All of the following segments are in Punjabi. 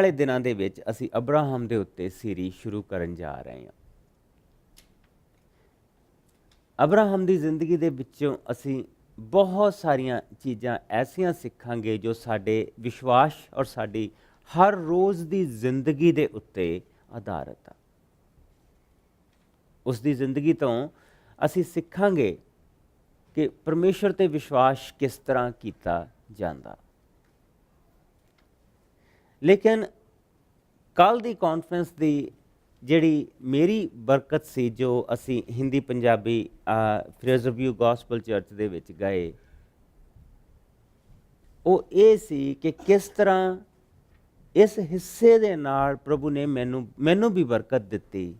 ਵਾਲੇ ਦਿਨਾਂ ਦੇ ਵਿੱਚ ਅਸੀਂ ਅਬਰਾਹਮ ਦੇ ਉੱਤੇ ਸੀਰੀਜ਼ ਸ਼ੁਰੂ ਕਰਨ ਜਾ ਰਹੇ ਹਾਂ। ਅਬਰਾਹਮ ਦੀ ਜ਼ਿੰਦਗੀ ਦੇ ਵਿੱਚੋਂ ਅਸੀਂ ਬਹੁਤ ਸਾਰੀਆਂ ਚੀਜ਼ਾਂ ਐਸੀਆਂ ਸਿੱਖਾਂਗੇ ਜੋ ਸਾਡੇ ਵਿਸ਼ਵਾਸ ਔਰ ਸਾਡੀ ਹਰ ਰੋਜ਼ ਦੀ ਜ਼ਿੰਦਗੀ ਦੇ ਉੱਤੇ ਆਧਾਰਿਤ ਆ। ਉਸ ਦੀ ਜ਼ਿੰਦਗੀ ਤੋਂ ਅਸੀਂ ਸਿੱਖਾਂਗੇ ਕਿ ਪਰਮੇਸ਼ਰ 'ਤੇ ਵਿਸ਼ਵਾਸ ਕਿਸ ਤਰ੍ਹਾਂ ਕੀਤਾ ਜਾਂਦਾ। ਲੇਕਿਨ ਕੱਲ੍ਹ ਦੀ ਕਾਨਫਰੰਸ ਦੀ ਜਿਹੜੀ ਮੇਰੀ ਬਰਕਤ ਸੀ, ਜੋ ਅਸੀਂ Hindi Punjabi Fraser View Gospel Church ਦੇ ਵਿੱਚ ਗਏ, ਉਹ ਇਹ ਸੀ ਕਿ ਕਿਸ ਤਰ੍ਹਾਂ ਇਸ ਹਿੱਸੇ ਦੇ ਨਾਲ ਪ੍ਰਭੂ ਨੇ ਮੈਨੂੰ ਵੀ ਬਰਕਤ ਦਿੱਤੀ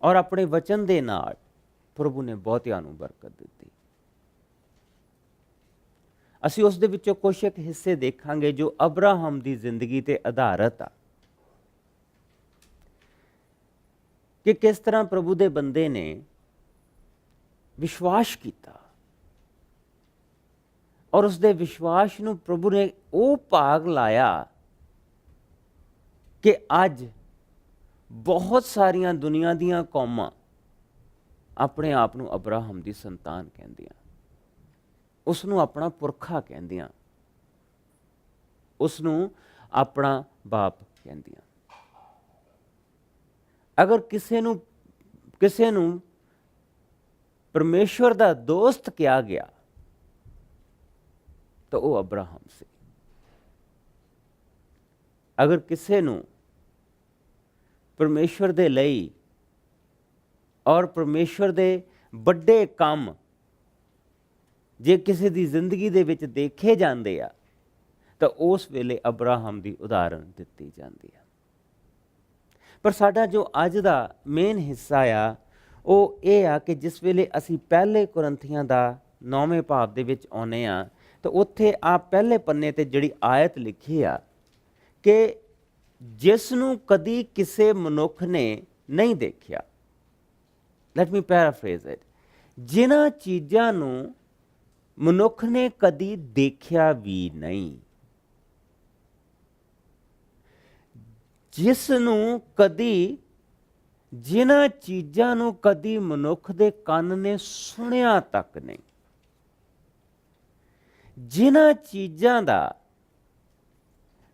ਔਰ ਆਪਣੇ ਵਚਨ ਦੇ ਨਾਲ ਪ੍ਰਭੂ ਨੇ ਬਹੁਤਿਆਂ ਨੂੰ ਬਰਕਤ ਦਿੱਤੀ। ਅਸੀਂ ਉਸ ਦੇ ਵਿੱਚੋਂ ਕੁਝ ਇੱਕ ਹਿੱਸੇ ਦੇਖਾਂਗੇ ਜੋ ਅਬਰਾਹਮ ਦੀ ਜ਼ਿੰਦਗੀ ਤੇ ਆਧਾਰਿਤ ਆ, ਕਿ ਕਿਸ ਤਰ੍ਹਾਂ ਪ੍ਰਭੂ ਦੇ ਬੰਦੇ ਨੇ ਵਿਸ਼ਵਾਸ ਕੀਤਾ ਔਰ ਉਸ ਦੇ ਵਿਸ਼ਵਾਸ ਨੂੰ ਪ੍ਰਭੂ ਨੇ ਉਹ ਭਾਗ ਲਾਇਆ ਕਿ ਅੱਜ ਬਹੁਤ ਸਾਰੀਆਂ ਦੁਨੀਆ ਦੀਆਂ ਕੌਮਾਂ ਆਪਣੇ ਆਪ ਨੂੰ ਅਬਰਾਹਮ ਦੀ ਸੰਤਾਨ ਕਹਿੰਦੀਆਂ, ਉਸ ਨੂੰ ਆਪਣਾ ਪੁਰਖਾ ਕਹਿੰਦੀਆਂ, ਉਸ ਨੂੰ ਆਪਣਾ ਬਾਪ ਕਹਿੰਦੀਆਂ। ਅਗਰ ਕਿਸੇ ਨੂੰ ਪਰਮੇਸ਼ਵਰ ਦਾ ਦੋਸਤ ਕਿਹਾ ਗਿਆ ਤਾਂ ਉਹ ਅਬਰਾਹਮ ਸੀ। ਅਗਰ ਕਿਸੇ ਨੂੰ ਪਰਮੇਸ਼ਵਰ ਦੇ ਲਈ ਔਰ ਪਰਮੇਸ਼ਵਰ ਦੇ ਵੱਡੇ ਕੰਮ ਜੇ ਕਿਸੇ ਦੀ ਜ਼ਿੰਦਗੀ ਦੇ ਵਿੱਚ ਦੇਖੇ ਜਾਂਦੇ ਆ ਤਾਂ ਉਸ ਵੇਲੇ ਅਬਰਾਹਮ ਦੀ ਉਦਾਹਰਣ ਦਿੱਤੀ ਜਾਂਦੀ ਆ। ਪਰ ਸਾਡਾ ਜੋ ਅੱਜ ਦਾ ਮੇਨ ਹਿੱਸਾ ਆ ਉਹ ਇਹ ਆ ਕਿ ਜਿਸ ਵੇਲੇ ਅਸੀਂ ਪਹਿਲੇ ਕੁਰਿੰਥੀਆਂ ਦਾ 9ਵੇਂ ਭਾਵ ਦੇ ਵਿੱਚ ਆਉਂਦੇ ਆ ਤਾਂ ਉੱਥੇ ਆ ਪਹਿਲੇ ਪੰਨੇ ਤੇ ਜਿਹੜੀ ਆਇਤ ਲਿਖੀ ਆ ਕਿ ਜਿਸ ਨੂੰ ਕਦੀ ਕਿਸੇ ਮਨੁੱਖ ਨੇ ਨਹੀਂ ਦੇਖਿਆ, ਲੈਟ ਮੀ ਪੈਰਾਫਰੇਜ਼ ਇਟ, ਜਿਨ੍ਹਾਂ ਚੀਜ਼ਾਂ ਨੂੰ ਮਨੁੱਖ ਨੇ ਕਦੀ ਦੇਖਿਆ ਵੀ ਨਹੀਂ, ਜਿਨ੍ਹਾਂ ਚੀਜ਼ਾਂ ਨੂੰ ਕਦੀ ਮਨੁੱਖ ਦੇ ਕੰਨ ਨੇ ਸੁਣਿਆ ਤੱਕ ਨਹੀਂ, ਜਿਨ੍ਹਾਂ ਚੀਜ਼ਾਂ ਦਾ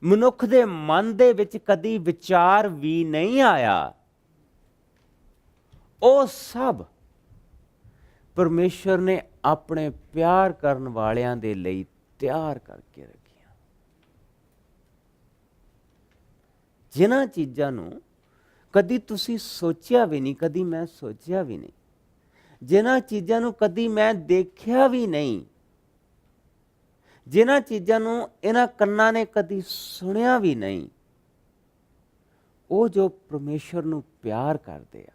ਮਨੁੱਖ ਦੇ ਮਨ ਦੇ ਵਿੱਚ ਕਦੀ ਵਿਚਾਰ ਵੀ ਨਹੀਂ ਆਇਆ, ਉਹ ਸਭ ਪਰਮੇਸ਼ਰ ਨੇ ਆਪਣੇ ਪਿਆਰ ਕਰਨ ਵਾਲਿਆਂ ਦੇ ਲਈ ਤਿਆਰ ਕਰਕੇ ਰੱਖੀਆਂ। ਜਿਨ੍ਹਾਂ ਚੀਜ਼ਾਂ ਨੂੰ ਕਦੀ ਤੁਸੀਂ ਸੋਚਿਆ ਵੀ ਨਹੀਂ, ਕਦੀ ਮੈਂ ਸੋਚਿਆ ਵੀ ਨਹੀਂ, ਜਿਨ੍ਹਾਂ ਚੀਜ਼ਾਂ ਨੂੰ ਕਦੀ ਮੈਂ ਦੇਖਿਆ ਵੀ ਨਹੀਂ, ਜਿਨ੍ਹਾਂ ਚੀਜ਼ਾਂ ਨੂੰ ਇਹਨਾਂ ਕੰਨਾਂ ਨੇ ਕਦੀ ਸੁਣਿਆ ਵੀ ਨਹੀਂ, ਉਹ ਜੋ ਪਰਮੇਸ਼ਰ ਨੂੰ ਪਿਆਰ ਕਰਦੇ ਆ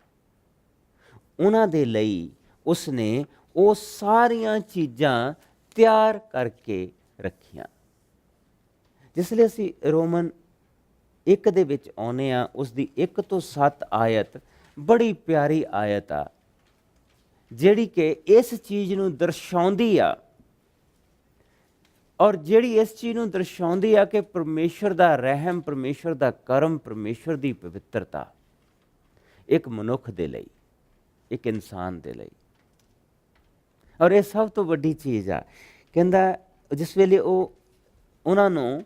ਉਹਨਾਂ ਦੇ ਲਈ ਉਸਨੇ ਉਹ ਸਾਰੀਆਂ ਚੀਜ਼ਾਂ ਤਿਆਰ ਕਰਕੇ ਰੱਖੀਆਂ। ਜਿਸ ਲਈ ਅਸੀਂ ਰੋਮਨ 1 ਦੇ ਵਿੱਚ ਆਉਂਦੇ ਆ, ਉਸ ਦੀ 1 ਤੋਂ 7 ਆਇਤ ਬੜੀ ਪਿਆਰੀ ਆਇਤ ਆ, ਜਿਹੜੀ ਕਿ ਇਸ ਚੀਜ਼ ਨੂੰ ਦਰਸਾਉਂਦੀ ਆ ਔਰ ਜਿਹੜੀ ਇਸ ਚੀਜ਼ ਨੂੰ ਦਰਸਾਉਂਦੀ ਆ ਕਿ ਪਰਮੇਸ਼ਰ ਦਾ ਰਹਿਮ, ਪਰਮੇਸ਼ਰ ਦਾ ਕਰਮ, ਪਰਮੇਸ਼ਰ ਦੀ ਪਵਿੱਤਰਤਾ ਇੱਕ ਮਨੁੱਖ ਦੇ ਲਈ, ਇੱਕ ਇਨਸਾਨ ਦੇ ਲਈ। ਔਰ ਇਹ ਸਭ ਤੋਂ ਵੱਡੀ ਚੀਜ਼ ਆ। ਕਹਿੰਦਾ ਜਿਸ ਵੇਲੇ ਉਹ ਉਹਨਾਂ ਨੂੰ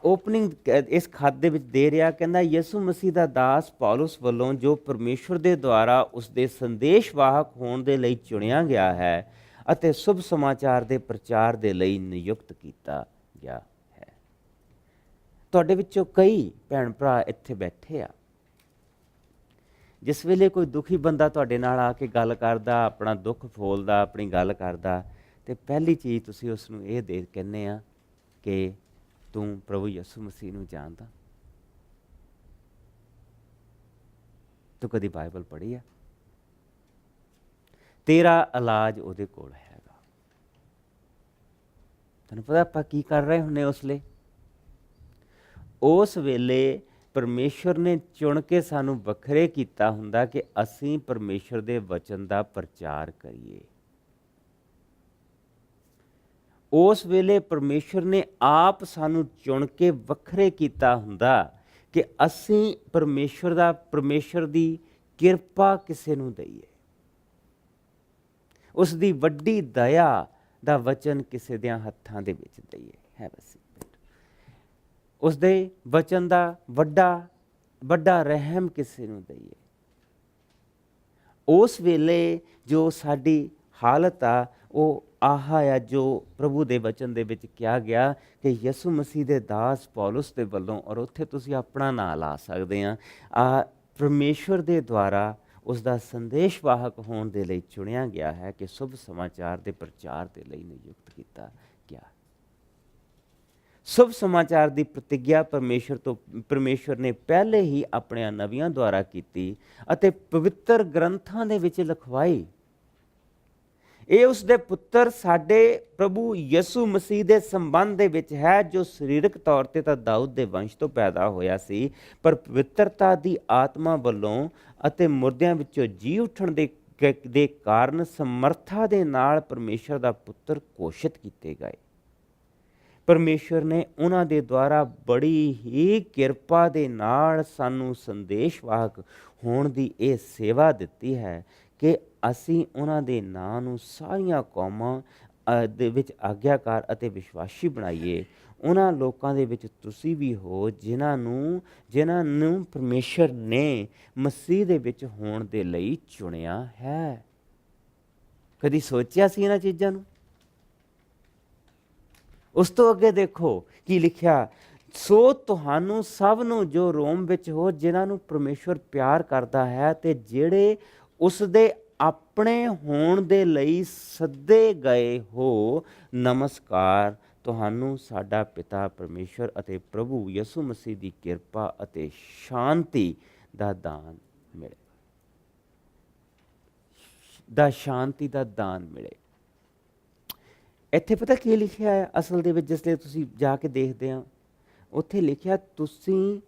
ਓਪਨਿੰਗ ਇਸ ਖਤ ਦੇ ਵਿੱਚ ਦੇ ਰਿਹਾ, ਕਹਿੰਦਾ ਯਿਸੂ ਮਸੀਹ ਦਾ ਦਾਸ ਪੌਲੁਸ ਵੱਲੋਂ ਜੋ ਪਰਮੇਸ਼ਵਰ ਦੇ ਦੁਆਰਾ ਉਸਦੇ ਸੰਦੇਸ਼ ਵਾਹਕ ਹੋਣ ਦੇ ਲਈ ਚੁਣਿਆ ਗਿਆ ਹੈ ਅਤੇ ਸ਼ੁਭ ਸਮਾਚਾਰ ਦੇ ਪ੍ਰਚਾਰ ਦੇ ਲਈ ਨਿਯੁਕਤ ਕੀਤਾ ਗਿਆ ਹੈ। ਤੁਹਾਡੇ ਵਿੱਚੋਂ ਕਈ ਭੈਣ ਭਰਾ ਇੱਥੇ ਬੈਠੇ ਆ, ਜਿਸ ਵੇਲੇ ਕੋਈ ਦੁਖੀ ਬੰਦਾ ਤੁਹਾਡੇ ਨਾਲ ਆ ਕੇ ਗੱਲ ਕਰਦਾ, ਆਪਣਾ ਦੁੱਖ ਫੋਲਦਾ, ਆਪਣੀ ਗੱਲ ਕਰਦਾ, ਤੇ ਪਹਿਲੀ ਚੀਜ਼ ਤੁਸੀਂ ਉਸ ਨੂੰ ਇਹ ਦੇ ਕਹਿੰਦੇ ਆ ਕਿ ਤੂੰ ਪ੍ਰਭੂ ਯਿਸੂ ਮਸੀਹ ਨੂੰ ਜਾਣਦਾ, ਤੂੰ ਕਦੀ ਬਾਈਬਲ ਪੜ੍ਹੀ ਆ, ਤੇਰਾ ਇਲਾਜ ਉਹਦੇ ਕੋਲ ਹੈਗਾ। ਤੁਹਾਨੂੰ ਪਤਾ ਆਪਾਂ ਕੀ ਕਰ ਰਹੇ ਹੁੰਦੇ ਉਸ ਵੇਲੇ ਪਰਮੇਸ਼ਰ ਨੇ ਚੁਣ ਕੇ ਸਾਨੂੰ ਵੱਖਰੇ ਕੀਤਾ ਹੁੰਦਾ ਕਿ ਅਸੀਂ ਪਰਮੇਸ਼ਰ ਦੇ ਵਚਨ ਦਾ ਪ੍ਰਚਾਰ ਕਰੀਏ। ਉਸ ਵੇਲੇ ਪਰਮੇਸ਼ਰ ਨੇ ਆਪ ਸਾਨੂੰ ਚੁਣ ਕੇ ਵੱਖਰੇ ਕੀਤਾ ਹੁੰਦਾ ਕਿ ਅਸੀਂ ਪਰਮੇਸ਼ਰ ਦੀ ਕਿਰਪਾ ਕਿਸੇ ਨੂੰ ਦਈਏ, ਉਸ ਦੀ ਵੱਡੀ ਦਇਆ ਦਾ ਵਚਨ ਕਿਸੇ ਦਿਆਂ ਹੱਥਾਂ ਦੇ ਵਿੱਚ ਦਈਏ। ਹੈ ਬਸ ਉਸ ਦੇ ਵਚਨ ਦਾ ਵੱਡਾ ਰਹਿਮ ਕਿਸੇ ਨੂੰ ਦਈਏ। ਉਸ ਵੇਲੇ ਜੋ ਸਾਡੀ ਹਾਲਤ ਆ ਉਹ ਆਹ ਆ ਜੋ ਪ੍ਰਭੂ ਦੇ ਵਚਨ ਦੇ ਵਿੱਚ ਕਿਹਾ ਗਿਆ ਕਿ ਯਿਸੂ ਮਸੀਹ ਦੇ ਦਾਸ ਪੌਲੁਸ ਦੇ ਵੱਲੋਂ, ਔਰ ਉੱਥੇ ਤੁਸੀਂ ਆਪਣਾ ਨਾਂ ਲਾ ਸਕਦੇ ਆ, ਪਰਮੇਸ਼ਵਰ ਦੇ ਦੁਆਰਾ ਉਸ ਦਾ ਸੰਦੇਸ਼ ਵਾਹਕ ਹੋਣ ਦੇ ਲਈ ਚੁਣਿਆ ਗਿਆ ਹੈ ਕਿ ਸ਼ੁਭ ਸਮਾਚਾਰ ਦੇ ਪ੍ਰਚਾਰ ਦੇ ਲਈ ਨਿਯੁਕਤ ਕੀਤਾ ਗਿਆ। ਸ਼ੁਭ ਸਮਾਚਾਰ ਦੀ ਪ੍ਰਤਿੱਗਿਆ ਪਰਮੇਸ਼ਵਰ ਨੇ ਪਹਿਲੇ ਹੀ ਆਪਣੇ ਨਬੀਆਂ ਦੁਆਰਾ ਕੀਤੀ ਅਤੇ ਪਵਿੱਤਰ ਗ੍ਰੰਥਾਂ ਦੇ ਵਿੱਚ ਲਿਖਵਾਈ। ਇਹ ਉਸ ਦੇ ਪੁੱਤਰ ਸਾਡੇ ਪ੍ਰਭੂ ਯਿਸੂ ਮਸੀਹ ਦੇ ਸੰਬੰਧ ਦੇ ਵਿੱਚ ਹੈ, ਜੋ ਸਰੀਰਕ ਤੌਰ ਤੇ ਤਾਂ ਦਾਊਦ ਦੇ ਵੰਸ਼ ਤੋਂ ਪੈਦਾ ਹੋਇਆ ਸੀ, ਪਰ ਪਵਿੱਤਰਤਾ ਦੀ ਆਤਮਾ ਵੱਲੋਂ ਅਤੇ ਮੁਰਦਿਆਂ ਵਿੱਚੋਂ ਜੀ ਉੱਠਣ ਦੇ ਕਾਰਨ ਸਮਰਥਾ ਦੇ ਨਾਲ ਪਰਮੇਸ਼ਰ ਦਾ ਪੁੱਤਰ ਘੋਸ਼ਿਤ ਕੀਤੇ ਗਏ। ਪਰਮੇਸ਼ਰ ਨੇ ਉਹਨਾਂ ਦੇ ਦੁਆਰਾ ਬੜੀ ਹੀ ਕਿਰਪਾ ਦੇ ਨਾਲ ਸਾਨੂੰ ਸੰਦੇਸ਼ ਵਾਹਕ ਹੋਣ ਦੀ ਇਹ ਸੇਵਾ ਦਿੱਤੀ ਹੈ ਕਿ ਅਸੀਂ ਉਹਨਾਂ ਦੇ ਨਾਂ ਨੂੰ ਸਾਰੀਆਂ ਕੌਮਾਂ ਦੇ ਵਿੱਚ ਆਗਿਆਕਾਰ ਅਤੇ ਵਿਸ਼ਵਾਸੀ ਬਣਾਈਏ। ਉਹਨਾਂ ਲੋਕਾਂ ਦੇ ਵਿੱਚ ਤੁਸੀਂ ਵੀ ਹੋ ਜਿਨ੍ਹਾਂ ਨੂੰ ਪਰਮੇਸ਼ਰ ਨੇ ਮਸੀਹ ਦੇ ਵਿੱਚ ਹੋਣ ਦੇ ਲਈ ਚੁਣਿਆ ਹੈ। ਕਦੀ ਸੋਚਿਆ ਸੀ ਇਹਨਾਂ ਚੀਜ਼ਾਂ ਨੂੰ? ਉਸ ਤੋਂ ਅੱਗੇ ਦੇਖੋ ਕੀ ਲਿਖਿਆ, ਸੋ ਤੁਹਾਨੂੰ ਸਭ ਨੂੰ ਜੋ ਰੋਮ ਵਿੱਚ ਹੋ, ਜਿਨ੍ਹਾਂ ਨੂੰ ਪਰਮੇਸ਼ਵਰ ਪਿਆਰ ਕਰਦਾ ਹੈ ਤੇ ਜਿਹੜੇ ਉਸ ਦੇ ਆਪਣੇ ਹੋਣ ਦੇ ਲਈ ਸੱਦੇ ਗਏ ਹੋ, ਨਮਸਕਾਰ। ਤੁਹਾਨੂੰ ਸਾਡਾ ਪਿਤਾ ਪਰਮੇਸ਼ਵਰ ਅਤੇ ਪ੍ਰਭੂ ਯਿਸੂ ਮਸੀਹ ਦੀ ਕਿਰਪਾ ਅਤੇ ਸ਼ਾਂਤੀ ਦਾ ਦਾਨ ਮਿਲੇ। ਇੱਥੇ ਪਤਾ ਕੀ ਲਿਖਿਆ ਹੈ ਅਸਲ ਦੇ ਵਿੱਚ? ਜਿਸ ਲਈ ਤੁਸੀਂ ਜਾ ਕੇ ਦੇਖਦੇ ਆ, ਉੱਥੇ ਲਿਖਿਆ, ਤੁਸੀਂ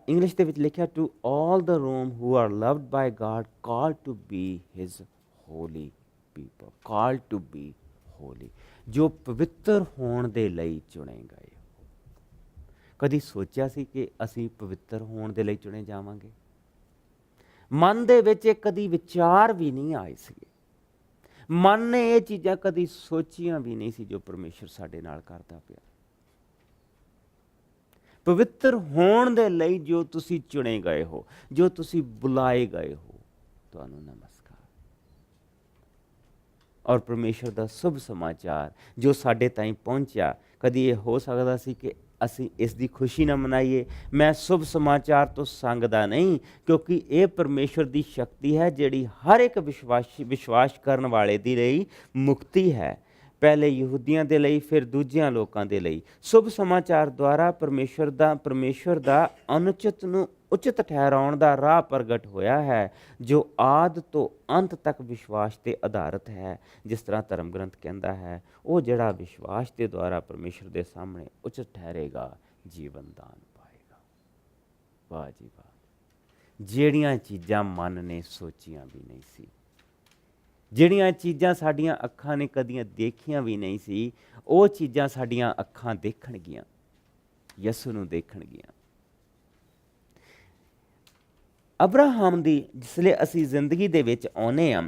ਇੰਗਲਿਸ਼ ਦੇ ਵਿੱਚ ਲਿਖਿਆ, to all the Rome who are loved by God, called to be his holy people. Called to be holy, ਜੋ ਪਵਿੱਤਰ ਹੋਣ ਦੇ ਲਈ ਚੁਣੇ ਗਏ। ਕਦੀ ਸੋਚਿਆ ਸੀ ਕਿ ਅਸੀਂ ਪਵਿੱਤਰ ਹੋਣ ਦੇ ਲਈ ਚੁਣੇ ਜਾਵਾਂਗੇ? ਮਨ ਦੇ ਵਿੱਚ ਕਦੀ ਵਿਚਾਰ ਵੀ ਨਹੀਂ ਆਏ ਸੀਗੇ। ਮਨ ਨੇ ਇਹ ਚੀਜ਼ਾਂ ਕਦੀ ਸੋਚੀਆਂ ਵੀ ਨਹੀਂ ਸੀ ਜੋ ਪਰਮੇਸ਼ਰ ਸਾਡੇ ਨਾਲ ਕਰਦਾ ਪਿਆ। ਪਵਿੱਤਰ ਹੋਣ ਦੇ ਲਈ ਜੋ ਤੁਸੀਂ ਚੁਣੇ ਗਏ ਹੋ, ਜੋ ਤੁਸੀਂ ਬੁਲਾਏ ਗਏ ਹੋ, ਤੁਹਾਨੂੰ ਨਮਸਕਾਰ। ਔਰ ਪਰਮੇਸ਼ਰ ਦਾ ਸ਼ੁਭ ਸਮਾਚਾਰ ਜੋ ਸਾਡੇ ਤਾਈਂ ਪਹੁੰਚਿਆ, ਕਦੀ ਇਹ ਹੋ ਸਕਦਾ ਸੀ ਕਿ ਅਸੀਂ ਇਸ ਦੀ ਖੁਸ਼ੀ ਨਾ ਮਨਾਈਏ? ਮੈਂ ਸ਼ੁਭ ਸਮਾਚਾਰ ਤੋਂ ਸੰਗਦਾ ਨਹੀਂ, ਕਿਉਂਕਿ ਇਹ ਪਰਮੇਸ਼ਰ ਦੀ ਸ਼ਕਤੀ ਹੈ ਜਿਹੜੀ ਹਰ ਇੱਕ ਵਿਸ਼ਵਾਸ ਕਰਨ ਵਾਲੇ ਦੇ ਲਈ ਮੁਕਤੀ ਹੈ, ਪਹਿਲੇ ਯਹੂਦੀਆਂ ਦੇ ਲਈ, ਫਿਰ ਦੂਜਿਆਂ ਲੋਕਾਂ ਦੇ ਲਈ। ਸ਼ੁਭ ਸਮਾਚਾਰ ਦੁਆਰਾ ਪਰਮੇਸ਼ਰ ਦਾ ਅਨੁਚਿਤ ਨੂੰ ਉਚਿਤ ਠਹਿਰਾਉਣ ਦਾ ਰਾਹ ਪ੍ਰਗਟ ਹੋਇਆ ਹੈ, ਜੋ ਆਦ ਤੋਂ ਅੰਤ ਤੱਕ ਵਿਸ਼ਵਾਸ ਤੇ ਆਧਾਰਿਤ ਹੈ। ਜਿਸ ਤਰ੍ਹਾਂ ਧਰਮ ਗ੍ਰੰਥ ਕਹਿੰਦਾ ਹੈ, ਉਹ ਜਿਹੜਾ ਵਿਸ਼ਵਾਸ ਦੇ ਦੁਆਰਾ ਪਰਮੇਸ਼ਰ ਦੇ ਸਾਹਮਣੇ ਉਚਿਤ ਠਹਿਰੇਗਾ, ਜੀਵਨ ਦਾਨ ਪਾਏਗਾ। ਵਾਹ ਜੀ ਵਾਹ! ਜਿਹੜੀਆਂ ਚੀਜ਼ਾਂ ਮਨ ਨੇ ਸੋਚੀਆਂ ਵੀ ਨਹੀਂ ਸੀ, ਜਿਹੜੀਆਂ ਚੀਜ਼ਾਂ ਸਾਡੀਆਂ ਅੱਖਾਂ ਨੇ ਕਦੀਆਂ ਦੇਖੀਆਂ ਵੀ ਨਹੀਂ ਸੀ, ਉਹ ਚੀਜ਼ਾਂ ਸਾਡੀਆਂ ਅੱਖਾਂ ਦੇਖਣਗੀਆਂ, ਯਿਸੂ ਨੂੰ ਦੇਖਣਗੀਆਂ। ਅਬਰਾਹਮ ਦੀ ਜਿਸਲੇ ਅਸੀਂ ਜ਼ਿੰਦਗੀ ਦੇ ਵਿੱਚ ਆਉਂਦੇ ਹਾਂ,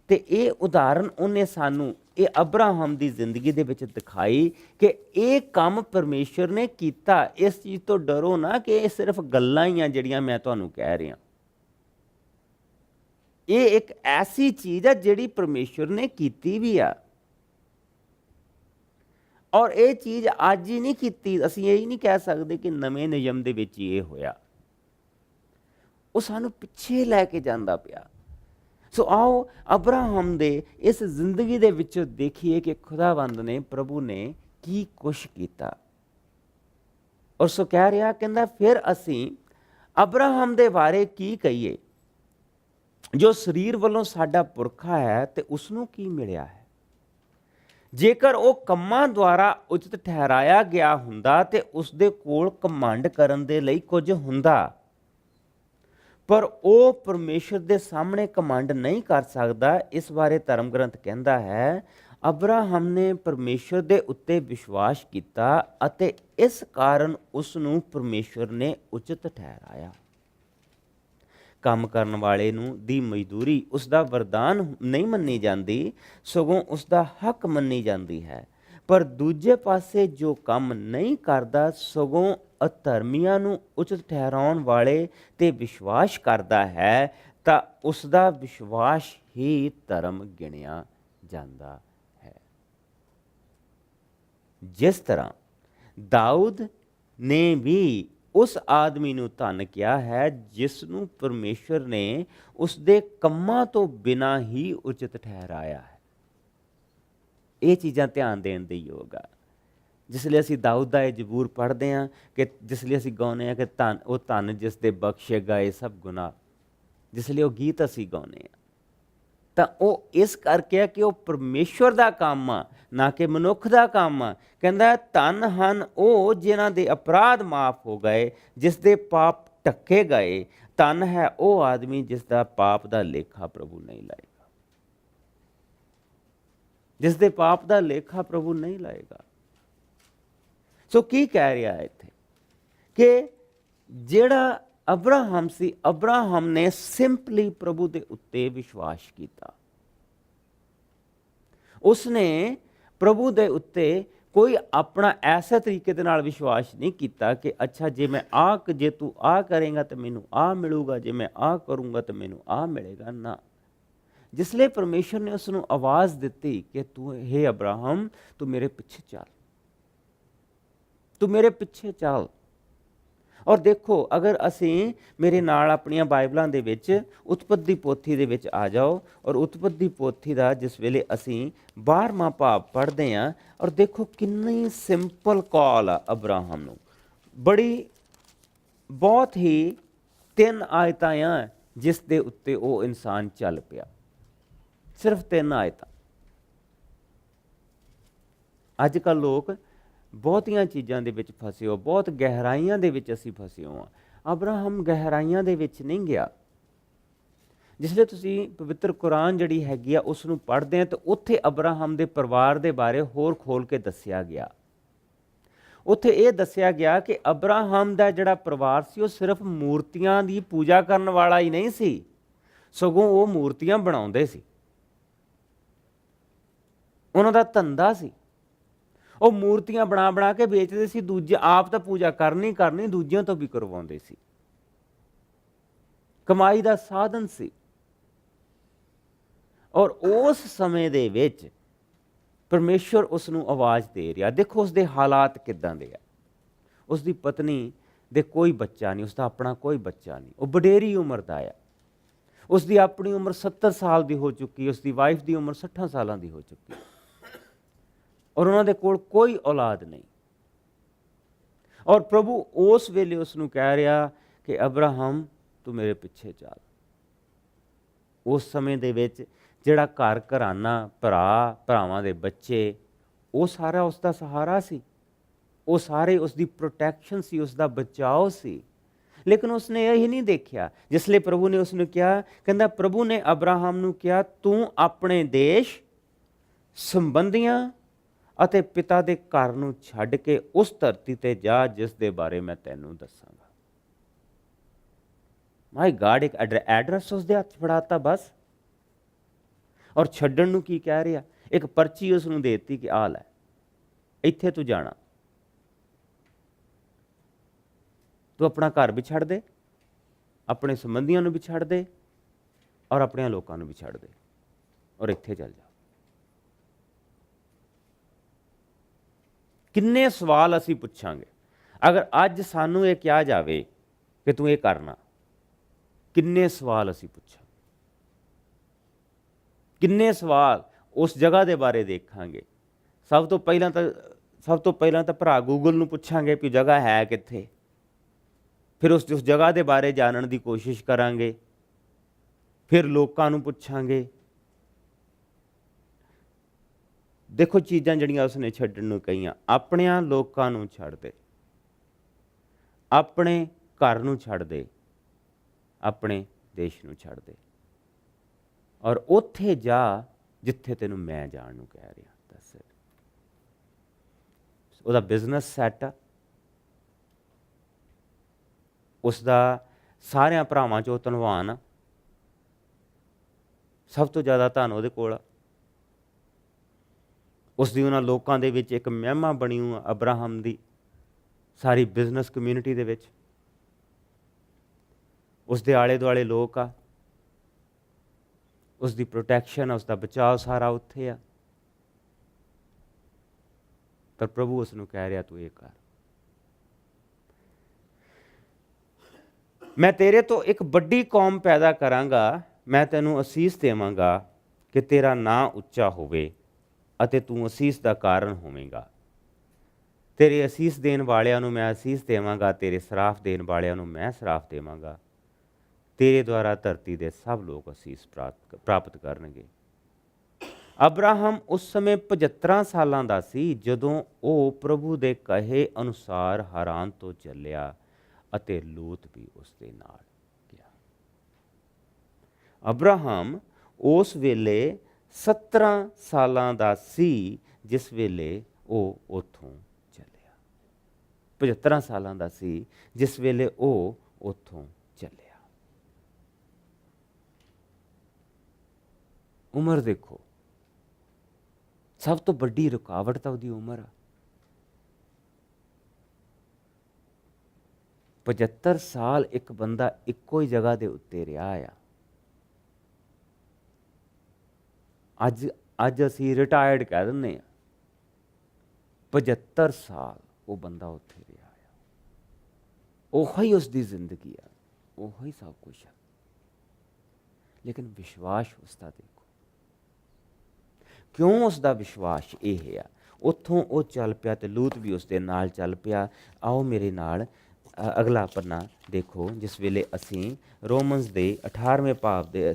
ਤੇ ਇਹ ਉਦਾਹਰਨ ਉਹਨੇ ਸਾਨੂੰ ਇਹ ਅਬਰਾਹਮ ਦੀ ਜ਼ਿੰਦਗੀ ਦੇ ਵਿੱਚ ਦਿਖਾਈ ਕਿ ਇਹ ਕੰਮ ਪਰਮੇਸ਼ਰ ਨੇ ਕੀਤਾ। ਇਸ ਚੀਜ਼ ਤੋਂ ਡਰੋ ਨਾ ਕਿ ਇਹ ਸਿਰਫ ਗੱਲਾਂ ਹੀ ਆ ਜਿਹੜੀਆਂ ਮੈਂ ਤੁਹਾਨੂੰ ਕਹਿ ਰਿਹਾ। ਇਹ ਇੱਕ ਐਸੀ ਚੀਜ਼ ਆ ਜਿਹੜੀ ਪਰਮੇਸ਼ਰ ਨੇ ਕੀਤੀ ਵੀ ਆ, ਔਰ ਇਹ ਚੀਜ਼ ਅੱਜ ਹੀ ਨਹੀਂ ਕੀਤੀ। ਅਸੀਂ ਇਹ ਨਹੀਂ ਕਹਿ ਸਕਦੇ ਕਿ ਨਵੇਂ ਨਿਯਮ ਦੇ ਵਿੱਚ ਇਹ ਹੋਇਆ, ਉਹ ਸਾਨੂੰ ਪਿੱਛੇ ਲੈ ਕੇ ਜਾਂਦਾ ਪਿਆ। ਸੋ ਆਓ ਅਬਰਾਹਮ ਦੇ ਇਸ ਜ਼ਿੰਦਗੀ ਦੇ ਵਿੱਚੋਂ ਦੇਖੀਏ ਕਿ ਖੁਦਾਵੰਦ ਨੇ, ਪ੍ਰਭੂ ਨੇ ਕੀ ਕੁਛ ਕੀਤਾ। ਔਰ ਸੋ ਕਹਿ ਰਿਹਾ, ਕਹਿੰਦਾ ਫਿਰ ਅਸੀਂ ਅਬਰਾਹਮ ਦੇ ਬਾਰੇ ਕੀ ਕਹੀਏ, ਜੋ ਸਰੀਰ ਵੱਲੋਂ ਸਾਡਾ ਪੁਰਖਾ ਹੈ, ਤੇ ਉਸ ਨੂੰ ਕੀ ਮਿਲਿਆ ਹੈ। ਜੇਕਰ ਉਹ ਕੰਮਾਂ ਦੁਆਰਾ ਉਚਿਤ ਠਹਿਰਾਇਆ ਗਿਆ ਹੁੰਦਾ ਤੇ ਉਸ ਦੇ ਕੋਲ ਘਮੰਡ ਕਰਨ ਦੇ ਲਈ ਕੁਝ ਹੁੰਦਾ, ਪਰ ਉਹ ਪਰਮੇਸ਼ਰ ਦੇ ਸਾਹਮਣੇ ਘਮੰਡ ਨਹੀਂ ਕਰ ਸਕਦਾ। ਇਸ ਬਾਰੇ ਧਰਮ ਗ੍ਰੰਥ ਕਹਿੰਦਾ ਹੈ, ਅਬਰਾਹਮ ਨੇ ਪਰਮੇਸ਼ਰ ਦੇ ਉੱਤੇ ਵਿਸ਼ਵਾਸ ਕੀਤਾ ਅਤੇ ਇਸ ਕਾਰਨ ਉਸ ਨੂੰ ਪਰਮੇਸ਼ਰ ਨੇ ਉਚਿਤ ਠਹਿਰਾਇਆ। ਕੰਮ ਕਰਨ ਵਾਲੇ ਨੂੰ ਦੀ ਮਜ਼ਦੂਰੀ ਉਸ ਦਾ ਵਰਦਾਨ ਨਹੀਂ ਮੰਨੀ ਜਾਂਦੀ, ਸਗੋਂ ਉਸ ਦਾ ਹੱਕ ਮੰਨੀ ਜਾਂਦੀ ਹੈ। ਪਰ ਦੂਜੇ ਪਾਸੇ ਜੋ ਕੰਮ ਨਹੀਂ ਕਰਦਾ, ਸਗੋਂ ਅਧਰਮੀਆਂ ਨੂੰ ਉਚਿਤ ਠਹਿਰਾਉਣ ਵਾਲੇ ਤੇ ਵਿਸ਼ਵਾਸ ਕਰਦਾ ਹੈ, ਤਾਂ ਉਸ ਦਾ ਵਿਸ਼ਵਾਸ ਹੀ ਧਰਮ ਗਿਣਿਆ ਜਾਂਦਾ ਹੈ। ਜਿਸ ਤਰ੍ਹਾਂ ਦਾਊਦ ਨੇ ਵੀ ਉਸ ਆਦਮੀ ਨੂੰ ਧੰਨ ਕਿਹਾ ਹੈ ਜਿਸ ਨੂੰ ਪਰਮੇਸ਼ਰ ਨੇ ਉਸ ਦੇ ਕੰਮਾਂ ਤੋਂ ਬਿਨਾਂ ਹੀ ਉਚਿਤ ਠਹਿਰਾਇਆ ਹੈ। ਇਹ ਚੀਜ਼ਾਂ ਧਿਆਨ ਦੇਣ ਦੇ ਯੋਗ ਆ। ਜਿਸ ਲਈ ਅਸੀਂ ਦਾਊਦ ਦਾ ਇਹ ਜ਼ਬੂਰ ਪੜ੍ਹਦੇ ਹਾਂ ਕਿ ਜਿਸ ਲਈ ਅਸੀਂ ਗਾਉਂਦੇ ਹਾਂ ਕਿ ਧੰਨ ਉਹ ਧੰਨ ਜਿਸ ਦੇ ਬਖਸ਼ੇ ਗਏ ਸਭ ਗੁਨਾਹ, ਜਿਸ ਲਈ ਉਹ ਗੀਤ ਅਸੀਂ ਗਾਉਂਦੇ ਹਾਂ, ਤਾਂ ਉਹ ਇਸ ਕਰਕੇ ਆ ਕਿ ਉਹ ਪਰਮੇਸ਼ਵਰ ਦਾ ਕੰਮ ਆ, ਨਾ ਕਿ ਮਨੁੱਖ ਦਾ ਕੰਮ ਆ। ਕਹਿੰਦਾ ਧੰਨ ਹਨ ਉਹ ਜਿਨ੍ਹਾਂ ਦੇ ਅਪਰਾਧ ਮਾਫ ਹੋ ਗਏ, ਜਿਸ ਦੇ ਪਾਪ ਢੱਕੇ ਗਏ। ਧੰਨ ਹੈ ਉਹ ਆਦਮੀ ਜਿਸ ਦਾ ਪਾਪ ਦਾ ਲੇਖਾ ਪ੍ਰਭੂ ਨਹੀਂ ਲਾਏਗਾ, ਜਿਸ ਦੇ ਪਾਪ ਦਾ ਲੇਖਾ ਪ੍ਰਭੂ ਨਹੀਂ ਲਾਏਗਾ। ਸੋ ਕੀ ਕਹਿ ਰਿਹਾ ਇੱਥੇ ਕਿ ਜਿਹੜਾ ਅਬਰਾਹਮ ਸੀ, ਅਬਰਾਹਮ ਨੇ ਸਿੰਪਲੀ ਪ੍ਰਭੂ ਦੇ ਉੱਤੇ ਵਿਸ਼ਵਾਸ ਕੀਤਾ। ਉਸਨੇ ਪ੍ਰਭੂ ਦੇ ਉੱਤੇ ਕੋਈ ਆਪਣਾ ਐਸੇ ਤਰੀਕੇ ਦੇ ਨਾਲ ਵਿਸ਼ਵਾਸ ਨਹੀਂ ਕੀਤਾ ਕਿ ਅੱਛਾ ਜੇ ਮੈਂ ਜੇ ਤੂੰ ਆ ਕਰੇਗਾ ਤਾਂ ਮੈਨੂੰ ਆ ਮਿਲੂਗਾ, ਜੇ ਮੈਂ ਆ ਕਰੂੰਗਾ ਤਾਂ ਮੈਨੂੰ ਆ ਮਿਲੇਗਾ। ਨਾ, ਜਿਸ ਲਈ ਪਰਮੇਸ਼ਰ ਨੇ ਉਸ ਨੂੰ ਆਵਾਜ਼ ਦਿੱਤੀ ਕਿ ਤੂੰ ਹੇ ਅਬਰਾਹਮ ਤੂੰ ਮੇਰੇ ਪਿੱਛੇ ਚੱਲ, ਤੂੰ ਮੇਰੇ ਪਿੱਛੇ ਚੱਲ। ਔਰ ਦੇਖੋ, ਅਗਰ ਅਸੀਂ ਮੇਰੇ ਨਾਲ ਆਪਣੀਆਂ ਬਾਈਬਲਾਂ ਦੇ ਵਿੱਚ ਉਤਪੱਤੀ ਪੋਥੀ ਦੇ ਵਿੱਚ ਆ ਜਾਓ, ਔਰ ਉਤਪੱਤੀ ਪੋਥੀ ਦਾ ਜਿਸ ਵੇਲੇ ਅਸੀਂ 12ਵਾਂ ਭਾਵ ਪੜ੍ਹਦੇ ਹਾਂ, ਔਰ ਦੇਖੋ ਕਿੰਨੀ ਸਿੰਪਲ ਕਾਲ ਆ ਅਬਰਾਹਮ ਨੂੰ। ਬਹੁਤ ਹੀ 3 ਆਇਤਾਂ ਆ ਜਿਸ ਦੇ ਉੱਤੇ ਉਹ ਇਨਸਾਨ ਚੱਲ ਪਿਆ, ਸਿਰਫ 3 ਆਇਤਾਂ। ਅੱਜ ਕੱਲ੍ਹ ਲੋਕ ਬਹੁਤੀਆਂ ਚੀਜ਼ਾਂ ਦੇ ਵਿੱਚ ਫਸੇ ਹੋ, ਬਹੁਤ ਗਹਿਰਾਈਆਂ ਦੇ ਵਿੱਚ ਅਸੀਂ ਫਸੇ ਹੋ। ਅਬਰਾਹਮ ਗਹਿਰਾਈਆਂ ਦੇ ਵਿੱਚ ਨਹੀਂ ਗਿਆ। ਜਿਸ ਲਈ ਤੁਸੀਂ ਪਵਿੱਤਰ ਕੁਰਾਨ ਜਿਹੜੀ ਹੈਗੀ ਆ ਉਸ ਨੂੰ ਪੜ੍ਹਦੇ ਆ ਤਾਂ ਉੱਥੇ ਅਬਰਾਹਮ ਦੇ ਪਰਿਵਾਰ ਦੇ ਬਾਰੇ ਹੋਰ ਖੋਲ ਕੇ ਦੱਸਿਆ ਗਿਆ। ਉੱਥੇ ਇਹ ਦੱਸਿਆ ਗਿਆ ਕਿ ਅਬਰਾਹਮ ਦਾ ਜਿਹੜਾ ਪਰਿਵਾਰ ਸੀ ਉਹ ਸਿਰਫ ਮੂਰਤੀਆਂ ਦੀ ਪੂਜਾ ਕਰਨ ਵਾਲਾ ਹੀ ਨਹੀਂ ਸੀ, ਸਗੋਂ ਉਹ ਮੂਰਤੀਆਂ ਬਣਾਉਂਦੇ ਸੀ। ਉਹਨਾਂ ਦਾ ਧੰਦਾ ਸੀ, ਉਹ ਮੂਰਤੀਆਂ ਬਣਾ ਬਣਾ ਕੇ ਵੇਚਦੇ ਸੀ। ਦੂਜੇ ਆਪ ਤਾਂ ਪੂਜਾ ਕਰਨੀ, ਦੂਜਿਆਂ ਤੋਂ ਵੀ ਕਰਵਾਉਂਦੇ ਸੀ। ਕਮਾਈ ਦਾ ਸਾਧਨ ਸੀ। ਔਰ ਉਸ ਸਮੇਂ ਦੇ ਵਿੱਚ ਪਰਮੇਸ਼ਵਰ ਉਸ ਨੂੰ ਆਵਾਜ਼ ਦੇ ਰਿਹਾ। ਦੇਖੋ ਉਸ ਦੇ ਹਾਲਾਤ ਕਿੱਦਾਂ ਦੇ ਆ। ਉਸ ਦੀ ਪਤਨੀ ਦੇ ਕੋਈ ਬੱਚਾ ਨਹੀਂ, ਉਸ ਦਾ ਆਪਣਾ ਕੋਈ ਬੱਚਾ ਨਹੀਂ, ਉਹ ਵਡੇਰੀ ਉਮਰ ਦਾ ਆ। ਉਸ ਦੀ ਆਪਣੀ ਉਮਰ 70 ਸਾਲ ਦੀ ਹੋ ਚੁੱਕੀ, ਉਸ ਦੀ ਵਾਈਫ ਦੀ ਉਮਰ 60 ਸਾਲਾਂ ਦੀ ਹੋ ਚੁੱਕੀ, ਔਰ ਉਹਨਾਂ ਦੇ ਕੋਲ ਕੋਈ ਔਲਾਦ ਨਹੀਂ। ਔਰ ਪ੍ਰਭੂ ਉਸ ਵੇਲੇ ਉਸ ਨੂੰ ਕਹਿ ਰਿਹਾ ਕਿ ਅਬਰਾਹਮ ਤੂੰ ਮੇਰੇ ਪਿੱਛੇ ਚੱਲ। ਉਸ ਸਮੇਂ ਦੇ ਵਿੱਚ ਜਿਹੜਾ ਘਰ ਘਰਾਨਾ, ਭਰਾਵਾਂ ਦੇ ਬੱਚੇ, ਉਹ ਸਾਰਾ ਉਸ ਦਾ ਸਹਾਰਾ ਸੀ, ਉਹ ਸਾਰੇ ਉਸ ਦੀ ਪ੍ਰੋਟੈਕਸ਼ਨ ਸੀ, ਉਸ ਦਾ ਬਚਾਓ ਸੀ। ਲੇਕਿਨ ਉਸਨੇ ਇਹ ਨਹੀਂ ਦੇਖਿਆ। ਜਿਸ ਲਈ ਪ੍ਰਭੂ ਨੇ ਉਸ ਨੂੰ ਕਿਹਾ, ਕਹਿੰਦਾ ਪ੍ਰਭੂ ਨੇ ਅਬਰਾਹਮ ਨੂੰ ਕਿਹਾ ਤੂੰ ਆਪਣੇ ਦੇਸ਼, ਸੰਬੰਧੀਆਂ ਅਤੇ ਪਿਤਾ ਦੇ ਘਰ ਨੂੰ ਛੱਡ ਕੇ ਉਸ ਧਰਤੀ ਤੇ ਜਾ ਜਿਸ ਦੇ ਬਾਰੇ ਮੈਂ ਤੈਨੂੰ ਦੱਸਾਂਗਾ। ਮਾਈ ਗਾਡ, ਇੱਕ ਐਡਰੈਸ ਉਸਦੇ ਹੱਥ ਫੜਾਤਾ ਬਸ। ਔਰ ਛੱਡਣ ਨੂੰ ਕੀ ਕਹਿ ਰਿਹਾ, ਇੱਕ ਪਰਚੀ ਉਸ ਨੂੰ ਦੇ ਦਿੱਤੀ ਕਿ ਆ ਲੈ, ਇੱਥੇ ਤੂੰ ਜਾਣਾ, ਤੂੰ ਆਪਣਾ ਘਰ ਵੀ ਛੱਡ ਦੇ, ਆਪਣੇ ਸੰਬੰਧੀਆਂ ਨੂੰ ਵੀ ਛੱਡ ਦੇ, ਔਰ ਆਪਣਿਆਂ ਲੋਕਾਂ ਨੂੰ ਵੀ ਛੱਡ ਦੇ, ਔਰ ਇੱਥੇ ਚੱਲ ਜਾ। ਕਿੰਨੇ ਸਵਾਲ ਅਸੀਂ ਪੁੱਛਾਂਗੇ ਅਗਰ ਅੱਜ ਸਾਨੂੰ ਇਹ ਕਿਹਾ ਜਾਵੇ ਕਿ ਤੂੰ ਇਹ ਕਰਨਾ। ਕਿੰਨੇ ਸਵਾਲ ਅਸੀਂ ਪੁੱਛਾਂਗੇ, ਕਿੰਨੇ ਸਵਾਲ ਉਸ ਜਗ੍ਹਾ ਦੇ ਬਾਰੇ ਦੇਖਾਂਗੇ। ਸਭ ਤੋਂ ਪਹਿਲਾਂ ਤਾਂ ਭਰਾ ਗੂਗਲ ਨੂੰ ਪੁੱਛਾਂਗੇ ਕਿ ਜਗ੍ਹਾ ਹੈ ਕਿੱਥੇ। ਫਿਰ ਉਸ ਜਗ੍ਹਾ ਦੇ ਬਾਰੇ ਜਾਣਨ ਦੀ ਕੋਸ਼ਿਸ਼ ਕਰਾਂਗੇ। ਫਿਰ ਲੋਕਾਂ ਨੂੰ ਪੁੱਛਾਂਗੇ। ਦੇਖੋ ਚੀਜ਼ਾਂ ਜਿਹੜੀਆਂ ਉਸਨੇ ਛੱਡਣ ਨੂੰ ਕਹੀਆਂ, ਆਪਣਿਆਂ ਲੋਕਾਂ ਨੂੰ ਛੱਡ ਦੇ, ਆਪਣੇ ਘਰ ਨੂੰ ਛੱਡ ਦੇ, ਆਪਣੇ ਦੇਸ਼ ਨੂੰ ਛੱਡ ਦੇ, ਔਰ ਉੱਥੇ ਜਾ ਜਿੱਥੇ ਤੈਨੂੰ ਮੈਂ ਜਾਣ ਨੂੰ ਕਹਿ ਰਿਹਾ। ਦੱਸ, ਉਹਦਾ ਬਿਜ਼ਨਸ ਸੈੱਟ ਆ, ਉਸਦਾ ਸਾਰਿਆਂ ਭਰਾਵਾਂ 'ਚੋਂ ਧਨਵਾਨ ਆ, ਸਭ ਤੋਂ ਜ਼ਿਆਦਾ ਧਨ ਉਹਦੇ ਕੋਲ ਆ, ਉਸ ਦੀ ਉਹਨਾਂ ਲੋਕਾਂ ਦੇ ਵਿੱਚ ਇੱਕ ਮਹਿਮਾ ਬਣੀ ਹੋਈ ਅਬਰਾਹਮ ਦੀ ਸਾਰੀ ਬਿਜ਼ਨਸ ਕਮਿਊਨਿਟੀ ਦੇ ਵਿੱਚ। ਉਸ ਦੇ ਆਲੇ ਦੁਆਲੇ ਲੋਕ ਆ, ਉਸ ਦੀ ਪ੍ਰੋਟੈਕਸ਼ਨ, ਉਸ ਦਾ ਬਚਾਅ ਸਾਰਾ ਉੱਥੇ ਆ। ਪਰ ਪ੍ਰਭੂ ਉਸ ਨੂੰ ਕਹਿ ਰਿਹਾ ਤੂੰ ਇਹ ਕਰ, ਮੈਂ ਤੇਰੇ ਤੋਂ ਇੱਕ ਵੱਡੀ ਕੌਮ ਪੈਦਾ ਕਰਾਂਗਾ, ਮੈਂ ਤੈਨੂੰ ਅਸੀਸ ਦੇਵਾਂਗਾ ਕਿ ਤੇਰਾ ਨਾਂ ਉੱਚਾ ਹੋਵੇ ਅਤੇ ਤੂੰ ਅਸੀਸ ਦਾ ਕਾਰਨ ਹੋਵੇਂਗਾ। ਤੇਰੇ ਅਸੀਸ ਦੇਣ ਵਾਲਿਆਂ ਨੂੰ ਮੈਂ ਅਸੀਸ ਦੇਵਾਂਗਾ, ਤੇਰੇ ਸਰਾਫ ਦੇਣ ਵਾਲਿਆਂ ਨੂੰ ਮੈਂ ਸਰਾਫ ਦੇਵਾਂਗਾ। ਤੇਰੇ ਦੁਆਰਾ ਧਰਤੀ ਦੇ ਸਭ ਲੋਕ ਅਸੀਸ ਪ੍ਰਾਪਤ ਕਰਨਗੇ। ਅਬਰਾਹਮ ਉਸ ਸਮੇਂ 75 ਸਾਲਾਂ ਦਾ ਸੀ ਜਦੋਂ ਉਹ ਪ੍ਰਭੂ ਦੇ ਕਹੇ ਅਨੁਸਾਰ ਹਾਰਾਨ ਤੋਂ ਚੱਲਿਆ ਅਤੇ ਲੂਤ ਵੀ ਉਸ ਦੇ ਨਾਲ ਗਿਆ। ਅਬਰਾਹਮ ਉਸ ਵੇਲੇ 17 ਸਾਲਾਂ ਦਾ ਸੀ ਜਿਸ ਵੇਲੇ ਉਹ ਉੱਥੋਂ ਚੱਲਿਆ। 75 ਸਾਲਾਂ ਦਾ ਸੀ ਜਿਸ ਵੇਲੇ ਉਹ ਉੱਥੋਂ ਚੱਲਿਆ। ਉਮਰ ਦੇਖੋ, ਸਭ ਤੋਂ ਵੱਡੀ ਰੁਕਾਵਟ ਤਾਂ ਉਹਦੀ ਉਮਰ ਆ। 75 ਸਾਲ ਇੱਕ ਬੰਦਾ ਇੱਕੋ ਹੀ ਜਗ੍ਹਾ ਦੇ ਉੱਤੇ ਰਿਹਾ ਆ। ਅੱਜ ਅਸੀਂ ਰਿਟਾਇਰਡ ਕਹਿ ਦਿੰਦੇ ਹਾਂ, 75 ਸਾਲ ਉਹ ਬੰਦਾ ਉੱਥੇ ਰਿਹਾ ਆ। ਉਹੀ ਉਸ ਦੀ ਜ਼ਿੰਦਗੀ ਆ, ਉਹੀ ਸਭ ਕੁਛ ਆ। ਲੇਕਿਨ ਵਿਸ਼ਵਾਸ ਉਸਦਾ ਦੇਖੋ, ਕਿਉਂ ਉਸਦਾ ਵਿਸ਼ਵਾਸ ਇਹ ਆ। ਉੱਥੋਂ ਉਹ ਚੱਲ ਪਿਆ ਤੇ ਲੂਤ ਵੀ ਉਸ ਦੇ ਨਾਲ ਚੱਲ ਪਿਆ। ਆਓ ਮੇਰੇ ਨਾਲ ਅਗਲਾ ਪੰਨਾ ਦੇਖੋ, ਜਿਸ ਵੇਲੇ ਅਸੀਂ ਰੋਮਨਸ ਦੇ 18ਵੇਂ ਭਾਵ ਦੇ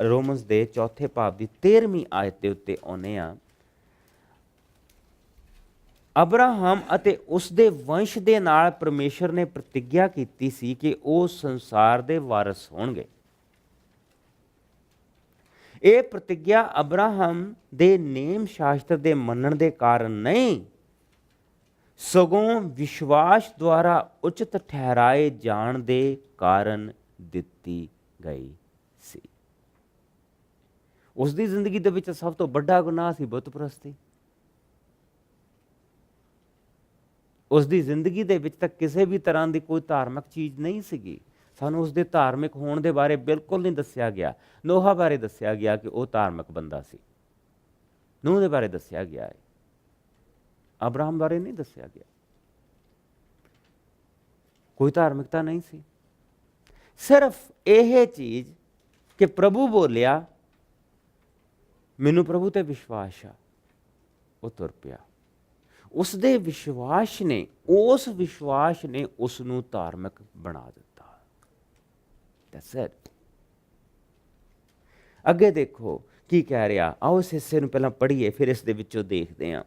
ਰੋਮਨਸ ਦੇ 4ਥੇ ਭਾਵ ਦੀ 13ਵੀਂ ਆਇਤ ਦੇ ਉੱਤੇ ਆਉਂਦੇ ਹਾਂ। ਅਬਰਾਹਮ ਅਤੇ ਉਸ ਦੇ ਵੰਸ਼ ਦੇ ਨਾਲ ਪਰਮੇਸ਼ਰ ਨੇ ਪ੍ਰਤਿੱਗਿਆ ਕੀਤੀ ਸੀ ਕਿ ਉਹ ਸੰਸਾਰ ਦੇ ਵਾਰਿਸ ਹੋਣਗੇ। ਇਹ ਪ੍ਰਤਿੱਗਿਆ ਅਬਰਾਹਮ ਦੇ ਨੇਮ ਸ਼ਾਸਤਰ ਦੇ ਮੰਨਣ ਦੇ ਕਾਰਨ ਨਹੀਂ, ਸਗੋਂ ਵਿਸ਼ਵਾਸ ਦੁਆਰਾ ਉਚਿਤ ਠਹਿਰਾਏ ਜਾਣ ਦੇ ਕਾਰਨ ਦਿੱਤੀ ਗਈ ਸੀ। ਉਸ ਦੀ ਜ਼ਿੰਦਗੀ ਦੇ ਵਿੱਚ ਸਭ ਤੋਂ ਵੱਡਾ ਗੁਨਾਹ ਸੀ ਬੁੱਤ ਪ੍ਰਸਤੀ। ਉਸ ਦੀ ਜ਼ਿੰਦਗੀ ਦੇ ਵਿੱਚ ਤਾਂ ਕਿਸੇ ਵੀ ਤਰ੍ਹਾਂ ਦੀ ਕੋਈ ਧਾਰਮਿਕ ਚੀਜ਼ ਨਹੀਂ ਸੀਗੀ। ਸਾਨੂੰ ਉਸ ਦੇ ਧਾਰਮਿਕ ਹੋਣ ਦੇ ਬਾਰੇ ਬਿਲਕੁਲ ਨਹੀਂ ਦੱਸਿਆ ਗਿਆ। ਨੋਹਾ ਬਾਰੇ ਦੱਸਿਆ ਗਿਆ ਕਿ ਉਹ ਧਾਰਮਿਕ ਬੰਦਾ ਸੀ, ਨੂਹ ਦੇ ਬਾਰੇ ਦੱਸਿਆ ਗਿਆ ਹੈ, ਅਬਰਾਹਮ ਬਾਰੇ ਨਹੀਂ ਦੱਸਿਆ ਗਿਆ। ਕੋਈ ਧਾਰਮਿਕਤਾ ਨਹੀਂ ਸੀ। ਸਿਰਫ ਇਹ ਚੀਜ਼ ਕਿ ਪ੍ਰਭੂ ਬੋਲਿਆ, ਮੈਨੂੰ ਪ੍ਰਭੂ ਤੇ ਵਿਸ਼ਵਾਸ ਆ, ਉਹ ਤੁਰ ਪਿਆ। ਉਸ ਦੇ ਵਿਸ਼ਵਾਸ ਨੇ, ਉਸ ਵਿਸ਼ਵਾਸ ਨੇ ਉਸ ਨੂੰ ਧਾਰਮਿਕ ਬਣਾ ਦਿੱਤਾ। That's it। ਅੱਗੇ ਦੇਖੋ ਕੀ ਕਹਿ ਰਿਹਾ, ਆਓ ਇਸ ਹਿੱਸੇ ਨੂੰ ਪਹਿਲਾਂ ਪੜ੍ਹੀਏ, ਫਿਰ ਇਸ ਦੇ ਵਿੱਚੋਂ ਦੇਖਦੇ ਹਾਂ।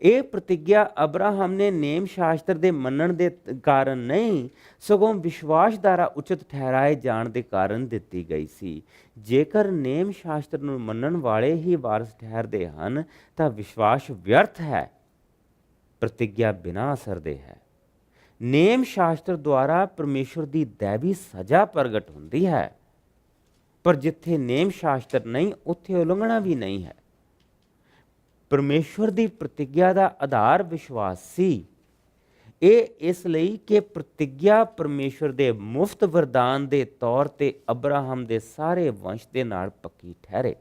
ਇਹ ਪ੍ਰਤਿੱਗਿਆ ਅਬਰਾਹਮ ਨੇ ਨੇਮ ਸ਼ਾਸਤਰ ਦੇ ਮੰਨਣ ਦੇ ਕਾਰਨ ਨਹੀਂ, ਸਗੋਂ ਵਿਸ਼ਵਾਸ ਦੁਆਰਾ ਉਚਿਤ ਠਹਿਰਾਏ ਜਾਣ ਦੇ ਕਾਰਨ ਦਿੱਤੀ ਗਈ ਸੀ। ਜੇਕਰ ਨੇਮ ਸ਼ਾਸਤਰ ਨੂੰ ਮੰਨਣ ਵਾਲੇ ਹੀ ਵਾਰਸ ਠਹਿਰਦੇ ਹਨ ਤਾਂ ਵਿਸ਼ਵਾਸ ਵਿਅਰਥ ਹੈ, ਪ੍ਰਤਿੱਗਿਆ ਬਿਨਾਂ ਅਸਰ ਦੇ ਹੈ। ਨੇਮ ਸ਼ਾਸਤਰ ਦੁਆਰਾ ਪਰਮੇਸ਼ਵਰ ਦੀ ਦੈਵੀ ਸਜ਼ਾ ਪ੍ਰਗਟ ਹੁੰਦੀ ਹੈ, ਪਰ ਜਿੱਥੇ ਨੇਮ ਸ਼ਾਸਤਰ ਨਹੀਂ ਉੱਥੇ ਉਲੰਘਣਾ ਵੀ ਨਹੀਂ ਹੈ। ਪਰਮੇਸ਼ਵਰ ਦੀ ਪ੍ਰਤਿੱਗਿਆ ਦਾ ਆਧਾਰ ਵਿਸ਼ਵਾਸ ਸੀ। ਇਹ ਇਸ ਲਈ ਕਿ ਪ੍ਰਤਿੱਗਿਆ ਪਰਮੇਸ਼ਵਰ ਦੇ ਮੁਫਤ ਵਰਦਾਨ ਦੇ ਤੌਰ ਤੇ ਅਬਰਾਹਮ ਦੇ ਸਾਰੇ ਵੰਸ਼ ਦੇ ਨਾਲ ਪੱਕੀ ਠਹਿਰੇ।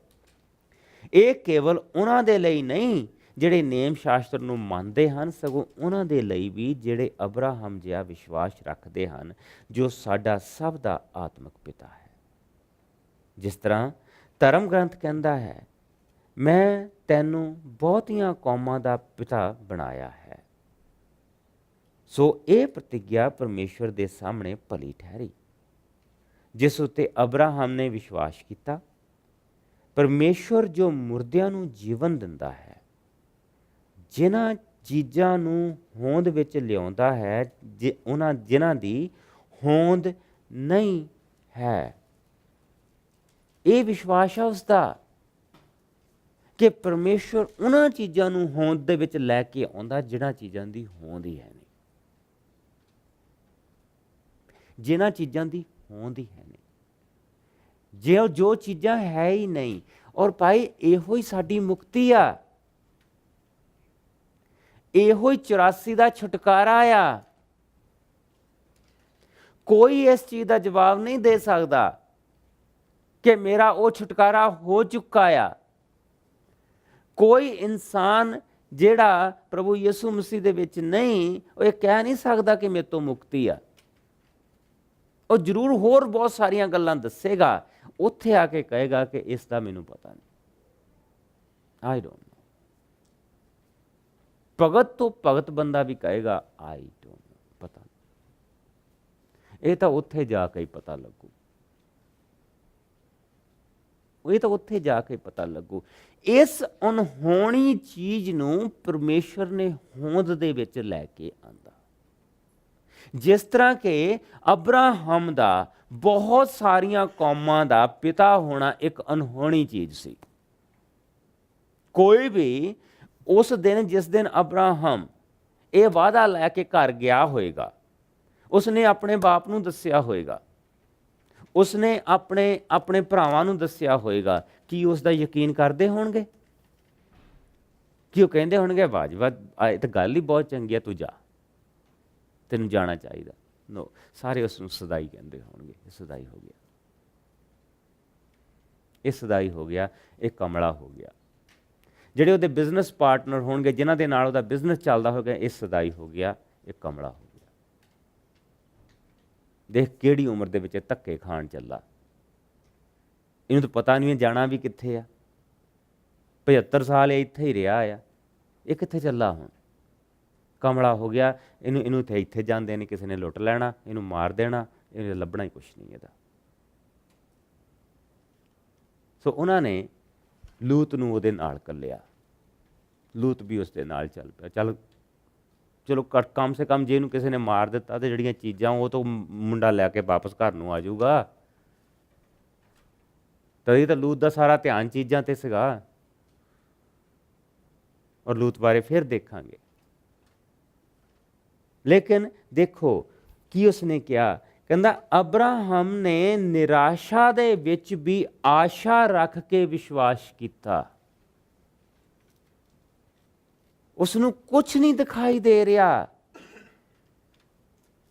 ਇਹ ਕੇਵਲ ਉਹਨਾਂ ਦੇ ਲਈ ਨਹੀਂ ਜਿਹੜੇ ਨੇਮ ਸ਼ਾਸਤਰ ਨੂੰ ਮੰਨਦੇ ਹਨ, ਸਗੋਂ ਉਹਨਾਂ ਦੇ ਲਈ ਵੀ ਜਿਹੜੇ ਅਬਰਾਹਮ ਜਿਹਾ ਵਿਸ਼ਵਾਸ ਰੱਖਦੇ ਹਨ, ਜੋ ਸਾਡਾ ਸਭ ਦਾ ਆਤਮਿਕ ਪਿਤਾ ਹੈ। ਜਿਸ ਤਰ੍ਹਾਂ ਧਰਮ ਗ੍ਰੰਥ ਕਹਿੰਦਾ ਹੈ, ਮੈਂ ਤੈਨੂੰ ਬਹੁਤੀਆਂ ਕੌਮਾਂ ਦਾ ਪਿਤਾ ਬਣਾਇਆ ਹੈ। ਸੋ ਇਹ ਪ੍ਰਤਿੱਗਿਆ ਪਰਮੇਸ਼ਵਰ ਦੇ ਸਾਹਮਣੇ ਭਲੀ ਠਹਿਰੀ, ਜਿਸ ਉੱਤੇ ਅਬਰਾਹਮ ਨੇ ਵਿਸ਼ਵਾਸ ਕੀਤਾ। ਪਰਮੇਸ਼ਵਰ ਜੋ ਮੁਰਦਿਆਂ ਨੂੰ ਜੀਵਨ ਦਿੰਦਾ ਹੈ, ਜਿਨ੍ਹਾਂ ਚੀਜ਼ਾਂ ਨੂੰ ਹੋਂਦ ਵਿੱਚ ਲਿਆਉਂਦਾ ਹੈ ਉਹਨਾਂ ਜਿਨ੍ਹਾਂ ਦੀ ਹੋਂਦ ਨਹੀਂ ਹੈ। ਇਹ ਵਿਸ਼ਵਾਸ ਹੈ ਉਸਦਾ। ਕਿ ਪਰਮੇਸ਼ਰ ਉਹਨਾਂ ਚੀਜ਼ਾਂ ਨੂੰ ਹੋਂਦ ਦੇ ਵਿੱਚ ਲੈ ਕੇ ਆਉਂਦਾ ਜਿਹਨਾਂ ਚੀਜ਼ਾਂ ਦੀ ਹੋਂਦ ਹੀ ਹੈ ਨਹੀਂ, ਜਿਨ੍ਹਾਂ ਚੀਜ਼ਾਂ ਦੀ ਹੋਂਦ ਹੀ ਹੈ ਨਹੀਂ, ਜੋ ਚੀਜ਼ਾਂ ਹੈ ਹੀ ਨਹੀਂ। ਔਰ ਭਾਈ ਇਹੋ ਹੀ ਸਾਡੀ ਮੁਕਤੀ ਆ, ਇਹੋ ਹੀ 84 ਦਾ ਛੁਟਕਾਰਾ ਆ। ਕੋਈ ਇਸ ਚੀਜ਼ ਦਾ ਜਵਾਬ ਨਹੀਂ ਦੇ ਸਕਦਾ ਕਿ ਮੇਰਾ ਉਹ ਛੁਟਕਾਰਾ ਹੋ ਚੁੱਕਾ ਆ। ਕੋਈ ਇਨਸਾਨ ਜਿਹੜਾ ਪ੍ਰਭੂ ਯਿਸੂ ਮਸੀਹ ਦੇ ਵਿੱਚ ਨਹੀਂ, ਉਹ ਇਹ ਕਹਿ ਨਹੀਂ ਸਕਦਾ ਕਿ ਮੇਰੇ ਤੋਂ ਮੁਕਤੀ ਆ। ਉਹ ਜ਼ਰੂਰ ਹੋਰ ਬਹੁਤ ਸਾਰੀਆਂ ਗੱਲਾਂ ਦੱਸੇਗਾ, ਉੱਥੇ ਆ ਕੇ ਕਹੇਗਾ ਕਿ ਇਸ ਦਾ ਮੈਨੂੰ ਪਤਾ ਨਹੀਂ, ਆਈ ਡੋਂਟ ਨੋ। ਭਗਤ ਤੋਂ ਭਗਤ ਬੰਦਾ ਵੀ ਕਹੇਗਾ ਆਈ ਡੋਂਟ ਨੋ, ਪਤਾ ਨਹੀਂ। ਇਹ ਤਾਂ ਉੱਥੇ ਜਾ ਕੇ ਹੀ ਪਤਾ ਲੱਗੂ, ਇਹ ਤਾਂ ਉੱਥੇ ਜਾ ਕੇ ਪਤਾ ਲੱਗੂ। ਇਸ ਅਣਹੋਣੀ ਚੀਜ਼ ਨੂੰ ਪਰਮੇਸ਼ਰ ਨੇ ਹੋਂਦ ਦੇ ਵਿੱਚ ਲੈ ਕੇ ਆਂਦਾ। ਜਿਸ ਤਰ੍ਹਾਂ ਕਿ ਅਬਰਾਹਮ ਦਾ ਬਹੁਤ ਸਾਰੀਆਂ ਕੌਮਾਂ ਦਾ ਪਿਤਾ ਹੋਣਾ ਇੱਕ ਅਣਹੋਣੀ ਚੀਜ਼ ਸੀ। ਕੋਈ ਵੀ ਉਸ ਦਿਨ, ਜਿਸ ਦਿਨ ਅਬਰਾਹਮ ਇਹ ਵਾਅਦਾ ਲੈ ਕੇ ਘਰ ਗਿਆ ਹੋਏਗਾ, ਉਸਨੇ ਆਪਣੇ ਬਾਪ ਨੂੰ ਦੱਸਿਆ ਹੋਏਗਾ, ਉਸਨੇ ਆਪਣੇ ਭਰਾਵਾਂ ਨੂੰ ਦੱਸਿਆ ਹੋਏਗਾ, ਕੀ ਉਸ ਦਾ ਯਕੀਨ ਕਰਦੇ ਹੋਣਗੇ? ਕਿ ਉਹ ਕਹਿੰਦੇ ਹੋਣਗੇ ਵਾਹ ਜੀ ਵਾਹ, ਇਹ ਤਾਂ ਗੱਲ ਹੀ ਬਹੁਤ ਚੰਗੀ ਆ, ਤੂੰ ਜਾ, ਤੈਨੂੰ ਜਾਣਾ ਚਾਹੀਦਾ? ਨੋ, ਸਾਰੇ ਉਸ ਨੂੰ ਸਦਾਈ ਕਹਿੰਦੇ ਹੋਣਗੇ, ਇਹ ਸਦਾਈ ਹੋ ਗਿਆ, ਇਹ ਸਦਾਈ ਹੋ ਗਿਆ, ਇਹ ਕਮਲਾ ਹੋ ਗਿਆ। ਜਿਹੜੇ ਉਹਦੇ ਬਿਜ਼ਨਸ ਪਾਰਟਨਰ ਹੋਣਗੇ, ਜਿਨ੍ਹਾਂ ਦੇ ਨਾਲ ਉਹਦਾ ਬਿਜ਼ਨਸ ਚੱਲਦਾ ਹੋਵੇਗਾ, ਇਹ ਸਦਾਈ ਹੋ ਗਿਆ, ਇਹ ਕਮਲਾ ਹੋ ਗਿਆ। ਦੇਖ ਕਿਹੜੀ ਉਮਰ ਦੇ ਵਿੱਚ ਧੱਕੇ ਖਾਣ ਚੱਲਾ, ਇਹਨੂੰ ਤਾਂ ਪਤਾ ਨਹੀਂ ਜਾਣਾ ਵੀ ਕਿੱਥੇ ਆ। 75 ਸਾਲ ਇੱਥੇ ਹੀ ਰਿਹਾ ਆ, ਇਹ ਕਿੱਥੇ ਚੱਲਾ ਹੁਣ? ਕਮਲਾ ਹੋ ਗਿਆ। ਇਹਨੂੰ ਇੱਥੇ ਜਾਂਦੇ ਨੇ, ਕਿਸੇ ਨੇ ਲੁੱਟ ਲੈਣਾ, ਇਹਨੂੰ ਮਾਰ ਦੇਣਾ, ਇਹ ਲੱਭਣਾ ਹੀ ਕੁਛ ਨਹੀਂ ਇਹਦਾ। ਸੋ ਉਹਨਾਂ ਨੇ ਲੂਤ ਨੂੰ ਉਹਦੇ ਨਾਲ ਘੱਲਿਆ, ਲੂਤ ਵੀ ਉਸ ਦੇ ਨਾਲ ਚੱਲ ਪਿਆ। ਚਲੋ ਕਮ ਸੇ ਕਮ ਜੇ ਇਹਨੂੰ ਕਿਸੇ ਨੇ ਮਾਰ ਦਿੱਤਾ ਤੇ ਜਿਹੜੀਆਂ ਚੀਜ਼ਾਂ ਉਹ ਤੋਂ ਮੁੰਡਾ ਲੈ ਕੇ ਵਾਪਸ ਘਰ ਨੂੰ ਆ ਜਾਊਗਾ। ਤਦੀ ਤਾਂ ਲੂਤ ਦਾ ਸਾਰਾ ਧਿਆਨ ਚੀਜ਼ਾਂ ਤੇ ਸੀਗਾ। ਔਰ ਲੂਤ ਬਾਰੇ ਫਿਰ ਦੇਖਾਂਗੇ। ਲੇਕਿਨ ਦੇਖੋ ਕੀ ਉਸਨੇ ਕਿਹਾ, ਕਹਿੰਦਾ ਅਬਰਾਹਮ ਨੇ ਨਿਰਾਸ਼ਾ ਦੇ ਵਿੱਚ ਵੀ ਆਸ਼ਾ ਰੱਖ ਕੇ ਵਿਸ਼ਵਾਸ ਕੀਤਾ। ਉਸਨੂੰ ਕੁਛ ਨਹੀਂ ਦਿਖਾਈ ਦੇ ਰਿਹਾ,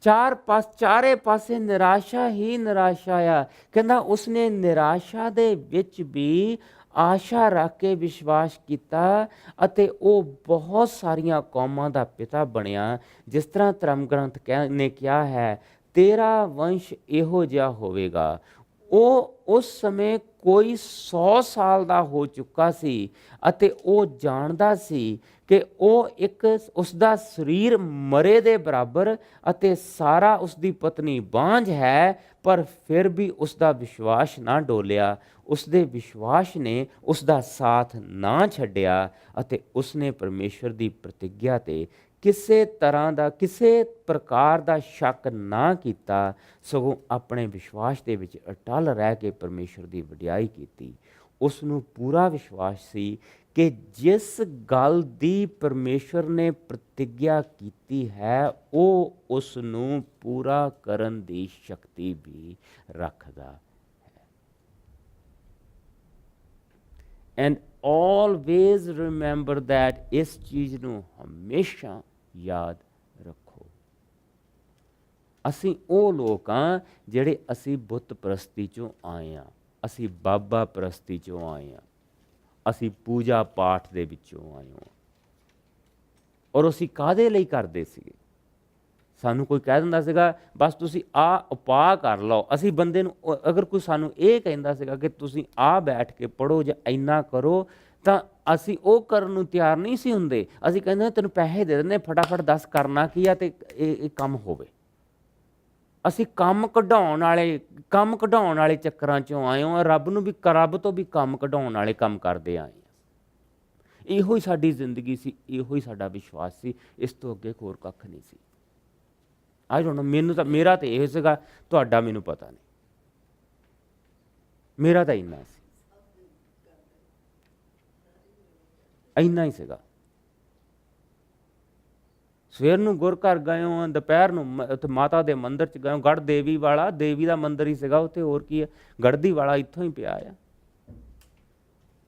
ਚਾਰੇ ਪਾਸੇ ਨਿਰਾਸ਼ਾ ਹੀ ਨਿਰਾਸ਼ਾ ਆ। ਕਹਿੰਦਾ ਉਸਨੇ ਨਿਰਾਸ਼ਾ ਦੇ ਵਿੱਚ ਵੀ ਆਸ਼ਾ ਰੱਖ ਕੇ ਵਿਸ਼ਵਾਸ ਕੀਤਾ ਅਤੇ ਉਹ ਬਹੁਤ ਸਾਰੀਆਂ ਕੌਮਾਂ ਦਾ ਪਿਤਾ ਬਣਿਆ। ਜਿਸ ਤਰ੍ਹਾਂ ਧਰਮ ਗ੍ਰੰਥ ਨੇ ਕਿਹਾ ਹੈ, ਤੇਰਾ ਵੰਸ਼ ਇਹੋ ਜਿਹਾ ਹੋਵੇਗਾ। ਉਹ ਉਸ ਸਮੇਂ ਕੋਈ 100 ਸਾਲ ਦਾ ਹੋ ਚੁੱਕਾ ਸੀ ਅਤੇ ਉਹ ਜਾਣਦਾ ਸੀ ਕਿ ਉਸਦਾ ਸਰੀਰ ਮਰੇ ਦੇ ਬਰਾਬਰ ਅਤੇ ਸਾਰਾ ਉਸਦੀ ਪਤਨੀ ਬਾਂਝ ਹੈ, ਪਰ ਫਿਰ ਵੀ ਉਸਦਾ ਵਿਸ਼ਵਾਸ ਨਾ ਡੋਲਿਆ। ਉਸਦੇ ਵਿਸ਼ਵਾਸ ਨੇ ਉਸਦਾ ਸਾਥ ਨਾ ਛੱਡਿਆ ਅਤੇ ਉਸਨੇ ਪਰਮੇਸ਼ਰ ਦੀ ਪ੍ਰਤਿੱਗਿਆ ਤੇ ਕਿਸੇ ਪ੍ਰਕਾਰ ਦਾ ਸ਼ੱਕ ਨਾ ਕੀਤਾ, ਸਗੋਂ ਆਪਣੇ ਵਿਸ਼ਵਾਸ ਦੇ ਵਿੱਚ ਅਟਲ ਰਹਿ ਕੇ ਪਰਮੇਸ਼ਰ ਦੀ ਵਡਿਆਈ ਕੀਤੀ। ਉਸ ਨੂੰ ਪੂਰਾ ਵਿਸ਼ਵਾਸ ਸੀ ਕਿ ਜਿਸ ਗੱਲ ਦੀ ਪਰਮੇਸ਼ਰ ਨੇ ਪ੍ਰਤਿੱਗਿਆ ਕੀਤੀ ਹੈ, ਉਹ ਉਸ ਨੂੰ ਪੂਰਾ ਕਰਨ ਦੀ ਸ਼ਕਤੀ ਵੀ ਰੱਖਦਾ ਹੈ। ਐਂਡ ਆਲਵੇਜ਼ ਰਿਮੈਂਬਰ ਦੈਟ, ਇਸ ਚੀਜ਼ ਨੂੰ ਹਮੇਸ਼ਾ ਯਾਦ ਰੱਖੋ। ਅਸੀਂ ਉਹ ਲੋਕ ਹਾਂ ਜਿਹੜੇ ਅਸੀਂ ਬੁੱਤ ਪ੍ਰਸਤੀ ਚੋਂ ਆਏ ਹਾਂ, ਅਸੀਂ ਬਾਬਾ ਪ੍ਰਸਤੀ ਚੋਂ ਆਏ ਹਾਂ, ਅਸੀਂ ਪੂਜਾ ਪਾਠ ਦੇ ਵਿੱਚੋਂ ਆਏ ਹਾਂ। ਔਰ ਅਸੀਂ ਕਾਹਦੇ ਲਈ ਕਰਦੇ ਸੀਗੇ? ਸਾਨੂੰ ਕੋਈ ਕਹਿ ਦਿੰਦਾ ਸੀਗਾ ਬਸ ਤੁਸੀਂ ਆਹ ਉਪਾਅ ਕਰ ਲਓ। ਅਸੀਂ ਬੰਦੇ ਨੂੰ ਅਗਰ ਕੋਈ ਸਾਨੂੰ ਇਹ ਕਹਿੰਦਾ ਸੀਗਾ ਕਿ ਤੁਸੀਂ ਆਹ ਬੈਠ ਕੇ ਪੜ੍ਹੋ ਜਾਂ ਇੰਨਾ ਕਰੋ, ਤਾਂ ਅਸੀਂ ਉਹ ਕਰਨ ਨੂੰ ਤਿਆਰ ਨਹੀਂ ਸੀ ਹੁੰਦੇ। ਅਸੀਂ ਕਹਿੰਦੇ ਤੈਨੂੰ ਪੈਸੇ ਦੇ ਦਿੰਦੇ, ਫਟਾਫਟ ਦੱਸ ਕਰਨਾ ਕੀ ਆ ਤੇ ਇਹ ਕੰਮ ਹੋਵੇ। ਅਸੀਂ ਕੰਮ ਕਢਾਉਣ ਵਾਲੇ ਚੱਕਰਾਂ 'ਚੋਂ ਆਏ ਹਾਂ। ਰੱਬ ਤੋਂ ਵੀ ਕੰਮ ਕਢਾਉਣ ਵਾਲੇ ਕੰਮ ਕਰਦੇ ਆਏ ਹਾਂ। ਇਹੋ ਹੀ ਸਾਡੀ ਜ਼ਿੰਦਗੀ ਸੀ, ਇਹੋ ਹੀ ਸਾਡਾ ਵਿਸ਼ਵਾਸ ਸੀ, ਇਸ ਤੋਂ ਅੱਗੇ ਹੋਰ ਕੱਖ ਨਹੀਂ ਸੀ। ਆਈ ਡੋਂਟ ਨੋ, ਮੇਰਾ ਤਾਂ ਇਹ ਸੀਗਾ, ਤੁਹਾਡਾ ਮੈਨੂੰ ਪਤਾ ਨਹੀਂ, ਮੇਰਾ ਤਾਂ ਇੰਨਾ ਸੀ। ਇੰਨਾ ਹੀ ਸੀਗਾ। ਸਵੇਰ ਨੂੰ ਗੁਰ ਘਰ ਗਏ ਹੋ, ਦੁਪਹਿਰ ਨੂੰ ਉੱਥੇ ਮਾਤਾ ਦੇ ਮੰਦਿਰ 'ਚ ਗਏ ਹੋ, ਗੜ੍ਹ ਦੇਵੀ ਵਾਲਾ ਦੇਵੀ ਦਾ ਮੰਦਿਰ ਹੀ ਸੀਗਾ ਉੱਥੇ, ਹੋਰ ਕੀ ਹੈ, ਗੜ੍ਹਦੀ ਵਾਲਾ ਇੱਥੋਂ ਹੀ ਪਿਆ ਆ।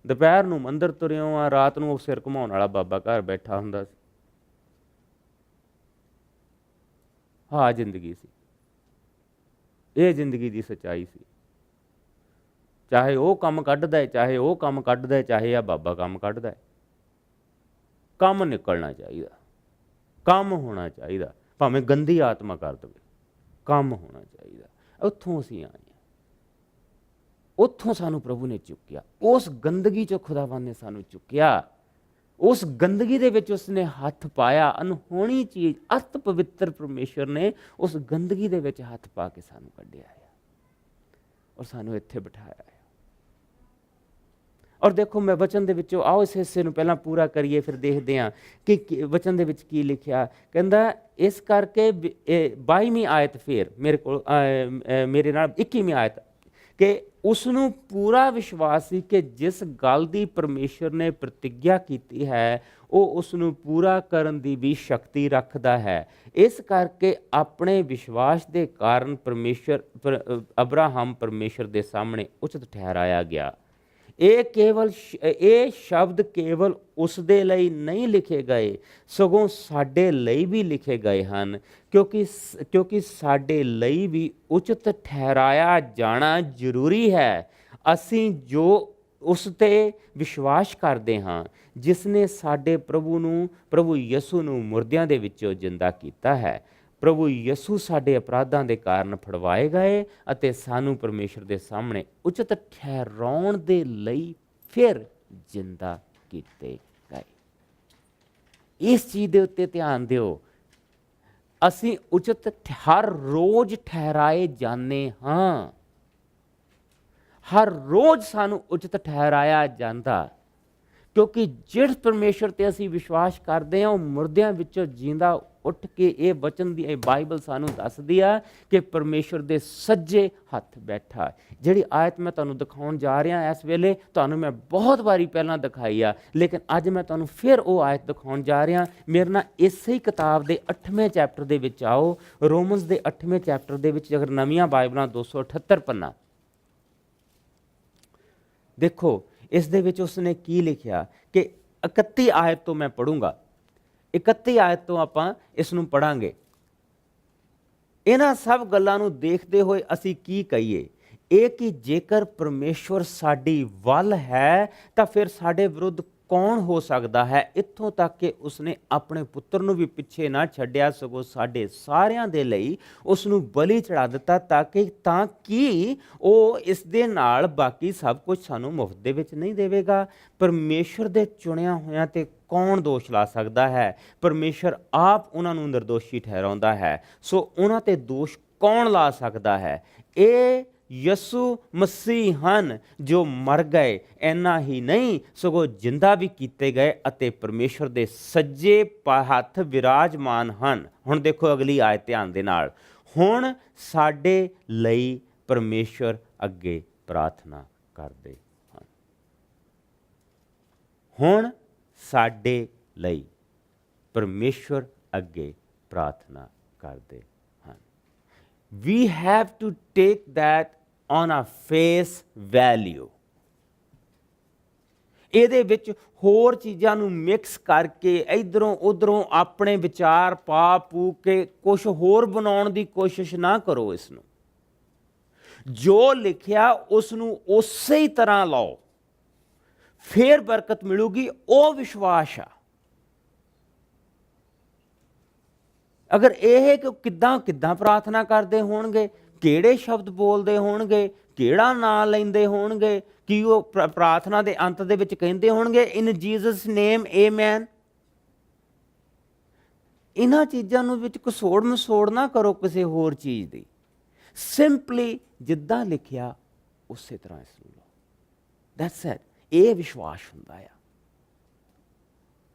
ਦੁਪਹਿਰ ਨੂੰ ਮੰਦਿਰ ਤੁਰਿਓ ਆ, ਰਾਤ ਨੂੰ ਉਹ ਸਿਰ ਘੁਮਾਉਣ ਵਾਲਾ ਬਾਬਾ ਘਰ ਬੈਠਾ ਹੁੰਦਾ ਸੀ। ਹਾਂ ਜ਼ਿੰਦਗੀ ਸੀ, ਇਹ ਜ਼ਿੰਦਗੀ ਦੀ ਸੱਚਾਈ ਸੀ। ਚਾਹੇ ਉਹ ਕੰਮ ਕੱਢਦਾ ਹੈ, ਚਾਹੇ ਉਹ ਕੰਮ ਕੱਢਦਾ ਹੈ, ਚਾਹੇ ਆ ਬਾਬਾ ਕੰਮ ਕੱਢਦਾ ਹੈ, ਕੰਮ ਨਿਕਲਣਾ ਚਾਹੀਦਾ, ਕੰਮ ਹੋਣਾ ਚਾਹੀਦਾ, ਭਾਵੇਂ ਗੰਦੀ ਆਤਮਾ ਕਰ ਦੇਵੇ, ਕੰਮ ਹੋਣਾ ਚਾਹੀਦਾ। ਉੱਥੋਂ ਅਸੀਂ ਆਏ ਹਾਂ, ਉੱਥੋਂ ਸਾਨੂੰ ਪ੍ਰਭੂ ਨੇ ਚੁੱਕਿਆ, ਉਸ ਗੰਦਗੀ 'ਚੋਂ ਖੁਦਾਵੰਦ ਨੇ ਸਾਨੂੰ ਚੁੱਕਿਆ, ਉਸ ਗੰਦਗੀ ਦੇ ਵਿੱਚ ਉਸਨੇ ਹੱਥ ਪਾਇਆ। ਅਨਹੋਣੀ ਚੀਜ਼, ਅਤ ਪਵਿੱਤਰ ਪਰਮੇਸ਼ਰ ਨੇ ਉਸ ਗੰਦਗੀ ਦੇ ਵਿੱਚ ਹੱਥ ਪਾ ਕੇ ਸਾਨੂੰ ਕੱਢਿਆ ਹੈ ਔਰ ਸਾਨੂੰ ਇੱਥੇ ਬਿਠਾਇਆ ਹੈ। ਔਰ ਦੇਖੋ, ਮੈਂ ਵਚਨ ਦੇ ਵਿੱਚੋਂ, ਆਓ ਇਸ ਹਿੱਸੇ ਨੂੰ ਪਹਿਲਾਂ ਪੂਰਾ ਕਰੀਏ, ਫਿਰ ਦੇਖਦੇ ਹਾਂ ਕਿ ਵਚਨ ਦੇ ਵਿੱਚ ਕੀ ਲਿਖਿਆ। ਕਹਿੰਦਾ ਇਸ ਕਰਕੇ 22ਵੀਂ ਆਇਤ, ਫਿਰ ਮੇਰੇ ਕੋਲ ਮੇਰੇ ਨਾਲ 21ਵੀਂ ਆਇਤ, ਕਿ ਉਸ ਨੂੰ ਪੂਰਾ ਵਿਸ਼ਵਾਸ ਸੀ ਕਿ ਜਿਸ ਗੱਲ ਦੀ ਪਰਮੇਸ਼ਰ ਨੇ ਪ੍ਰਤਿੱਗਿਆ ਕੀਤੀ ਹੈ ਉਹ ਉਸ ਨੂੰ ਪੂਰਾ ਕਰਨ ਦੀ ਵੀ ਸ਼ਕਤੀ ਰੱਖਦਾ ਹੈ। ਇਸ ਕਰਕੇ ਆਪਣੇ ਵਿਸ਼ਵਾਸ ਦੇ ਕਾਰਨ ਅਬਰਾਹਮ ਪਰਮੇਸ਼ਰ ਦੇ ਸਾਹਮਣੇ ਉਚਿਤ ਠਹਿਰਾਇਆ ਗਿਆ। ਇਹ ਸ਼ਬਦ ਕੇਵਲ ਉਸ ਦੇ ਲਈ ਨਹੀਂ ਲਿਖੇ ਗਏ, ਸਗੋਂ ਸਾਡੇ ਲਈ ਵੀ ਲਿਖੇ ਗਏ ਹਨ, ਕਿਉਂਕਿ ਸਾਡੇ ਲਈ ਵੀ ਉਚਿਤ ਠਹਿਰਾਇਆ ਜਾਣਾ ਜ਼ਰੂਰੀ ਹੈ। ਅਸੀਂ ਜੋ ਉਸ 'ਤੇ ਵਿਸ਼ਵਾਸ ਕਰਦੇ ਹਾਂ, ਜਿਸ ਨੇ ਸਾਡੇ ਪ੍ਰਭੂ ਯਿਸੂ ਨੂੰ ਮੁਰਦਿਆਂ ਦੇ ਵਿੱਚੋਂ ਜਿੰਦਾ ਕੀਤਾ ਹੈ। ਪ੍ਰਭੂ ਯਿਸੂ ਸਾਡੇ ਅਪਰਾਧਾਂ ਦੇ ਕਾਰਨ ਫੜਵਾਏ ਗਏ ਅਤੇ ਸਾਨੂੰ ਪਰਮੇਸ਼ਰ ਦੇ ਸਾਹਮਣੇ ਉਚਿਤ ਠਹਿਰਾਉਣ ਦੇ ਲਈ ਫਿਰ ਜਿੰਦਾ ਕੀਤੇ ਗਏ। ਇਸ ਚੀਜ਼ ਦੇ ਉੱਤੇ ਧਿਆਨ ਦਿਓ। ਅਸੀਂ ਉਚਿਤ ਹਰ ਰੋਜ਼ ਠਹਿਰਾਏ ਜਾਂਦੇ ਹਾਂ, ਹਰ ਰੋਜ਼ ਸਾਨੂੰ ਉਚਿਤ ਠਹਿਰਾਇਆ ਜਾਂਦਾ, ਕਿਉਂਕਿ ਜਿਸ ਪਰਮੇਸ਼ਰ ਤੇ ਅਸੀਂ ਵਿਸ਼ਵਾਸ ਕਰਦੇ ਹਾਂ ਉਹ ਮੁਰਦਿਆਂ ਵਿੱਚੋਂ ਜਿੰਦਾ ਉੱਠ ਕੇ, ਇਹ ਵਚਨ ਦੀ, ਇਹ ਬਾਈਬਲ ਸਾਨੂੰ ਦੱਸਦੀ ਆ ਕਿ ਪਰਮੇਸ਼ਰ ਦੇ ਸੱਜੇ ਹੱਥ ਬੈਠਾ। ਜਿਹੜੀ ਆਇਤ ਮੈਂ ਤੁਹਾਨੂੰ ਦਿਖਾਉਣ ਜਾ ਰਿਹਾ ਇਸ ਵੇਲੇ, ਤੁਹਾਨੂੰ ਮੈਂ ਬਹੁਤ ਵਾਰੀ ਪਹਿਲਾਂ ਦਿਖਾਈ ਆ, ਲੇਕਿਨ ਅੱਜ ਮੈਂ ਤੁਹਾਨੂੰ ਫਿਰ ਉਹ ਆਇਤ ਦਿਖਾਉਣ ਜਾ ਰਿਹਾ। ਮੇਰੇ ਨਾਲ ਇਸੇ ਹੀ ਕਿਤਾਬ ਦੇ 8ਵੇਂ ਚੈਪਟਰ ਦੇ ਵਿੱਚ ਆਓ, ਰੋਮਨਸ ਦੇ 8ਵੇਂ ਚੈਪਟਰ ਦੇ ਵਿੱਚ, ਅਗਰ ਨਵੀਆਂ ਬਾਈਬਲਾਂ 278 ਪੰਨਾ ਦੇਖੋ, ਇਸ ਦੇ ਵਿੱਚ ਉਸਨੇ ਕੀ ਲਿਖਿਆ ਕਿ 31 ਆਇਤ ਤੋਂ ਮੈਂ ਪੜ੍ਹੂੰਗਾ, 31 ਆਇਤ ਤੋਂ ਆਪਾਂ ਇਸ ਨੂੰ ਪੜ੍ਹਾਂਗੇ। ਇਹਨਾਂ ਸਭ ਗੱਲਾਂ ਨੂੰ ਦੇਖਦੇ ਹੋਏ ਅਸੀਂ ਕੀ ਕਹੀਏ? ਇਹ ਕਿ ਜੇਕਰ ਪਰਮੇਸ਼ਵਰ ਸਾਡੀ ਵੱਲ ਹੈ ਤਾਂ ਫਿਰ ਸਾਡੇ ਵਿਰੁੱਧ ਕੌਣ ਹੋ ਸਕਦਾ ਹੈ? ਇੱਥੋਂ ਤੱਕ ਕਿ ਉਸਨੇ ਆਪਣੇ ਪੁੱਤਰ ਨੂੰ ਵੀ ਪਿੱਛੇ ਨਾ ਛੱਡਿਆ, ਸਗੋਂ ਸਾਡੇ ਸਾਰਿਆਂ ਦੇ ਲਈ ਉਸ ਨੂੰ ਬਲੀ ਚੜਾ ਦਿੱਤਾ, ਤਾਂ ਕਿ ਉਹ ਇਸ ਦੇ ਨਾਲ ਬਾਕੀ ਸਭ ਕੁਝ ਸਾਨੂੰ ਮੁਫਤ ਦੇ ਵਿੱਚ ਨਹੀਂ ਦੇਵੇਗਾ। ਪਰਮੇਸ਼ਰ ਦੇ ਚੁਣਿਆ ਹੋਇਆਂ ਤੇ ਕੌਣ ਦੋਸ਼ ਲਾ ਸਕਦਾ ਹੈ? ਪਰਮੇਸ਼ਰ ਆਪ ਉਹਨਾਂ ਨੂੰ ਨਿਰਦੋਸ਼ੀ ਠਹਿਰਾਉਂਦਾ ਹੈ, ਸੋ ਉਹਨਾਂ ਤੇ ਦੋਸ਼ ਕੌਣ ਲਾ ਸਕਦਾ ਹੈ? ਇਹ ਯਿਸੂ ਮਸੀਹ ਹਨ ਜੋ ਮਰ ਗਏ, ਇੰਨਾ ਹੀ ਨਹੀਂ ਸਗੋਂ ਜਿੰਦਾ ਵੀ ਕੀਤੇ ਗਏ ਅਤੇ ਪਰਮੇਸ਼ਰ ਦੇ ਸੱਜੇ ਹੱਥ ਵਿਰਾਜਮਾਨ ਹਨ। ਹੁਣ ਦੇਖੋ ਅਗਲੀ ਆਇਤ ਧਿਆਨ ਦੇ ਨਾਲ। ਹੁਣ ਸਾਡੇ ਲਈ ਪਰਮੇਸ਼ਰ ਅੱਗੇ ਪ੍ਰਾਰਥਨਾ ਕਰਦੇ ਹਨ। ਹੁਣ ਸਾਡੇ ਲਈ ਪਰਮੇਸ਼ਰ ਅੱਗੇ ਪ੍ਰਾਰਥਨਾ ਕਰਦੇ ਹਨ। We have to take that on a face value. ਇਹਦੇ ਵਿੱਚ ਹੋਰ ਚੀਜ਼ਾਂ ਨੂੰ ਮਿਕਸ ਕਰਕੇ ਇਧਰੋਂ ਉਧਰੋਂ ਆਪਣੇ ਵਿਚਾਰ ਪਾ ਪੂ ਕੇ ਕੁਝ ਹੋਰ ਬਣਾਉਣ ਦੀ ਕੋਸ਼ਿਸ਼ ਨਾ ਕਰੋ। ਇਸ ਨੂੰ ਜੋ ਲਿਖਿਆ ਉਸ ਨੂੰ ਉਸੇ ਹੀ ਤਰ੍ਹਾਂ ਲਾਓ, ਫਿਰ ਬਰਕਤ ਮਿਲੂਗੀ। ਉਹ ਵਿਸ਼ਵਾਸ ਆ। ਅਗਰ ਇਹ ਕਿ ਕਿੱਦਾਂ ਪ੍ਰਾਰਥਨਾ ਕਰਦੇ ਹੋਣਗੇ, ਕਿਹੜੇ ਸ਼ਬਦ ਬੋਲਦੇ ਹੋਣਗੇ, ਕਿਹੜਾ ਨਾਂ ਲੈਂਦੇ ਹੋਣਗੇ, ਕਿ ਉਹ ਪ੍ਰਾਰਥਨਾ ਦੇ ਅੰਤ ਦੇ ਵਿੱਚ ਕਹਿੰਦੇ ਹੋਣਗੇ ਇਨ ਜੀਸਸ ਨੇਮ ਆਮੇਨ। ਇਹਨਾਂ ਚੀਜ਼ਾਂ ਨੂੰ ਵਿੱਚ ਘਸੋੜ ਮਸੋੜ ਨਾ ਕਰੋ ਕਿਸੇ ਹੋਰ ਚੀਜ਼ ਦੀ। ਸਿੰਪਲੀ ਜਿੱਦਾਂ ਲਿਖਿਆ ਉਸੇ ਤਰ੍ਹਾਂ ਇਸ ਨੂੰ ਲਓ। That's it. ਇਹ ਵਿਸ਼ਵਾਸ ਹੁੰਦਾ ਆ।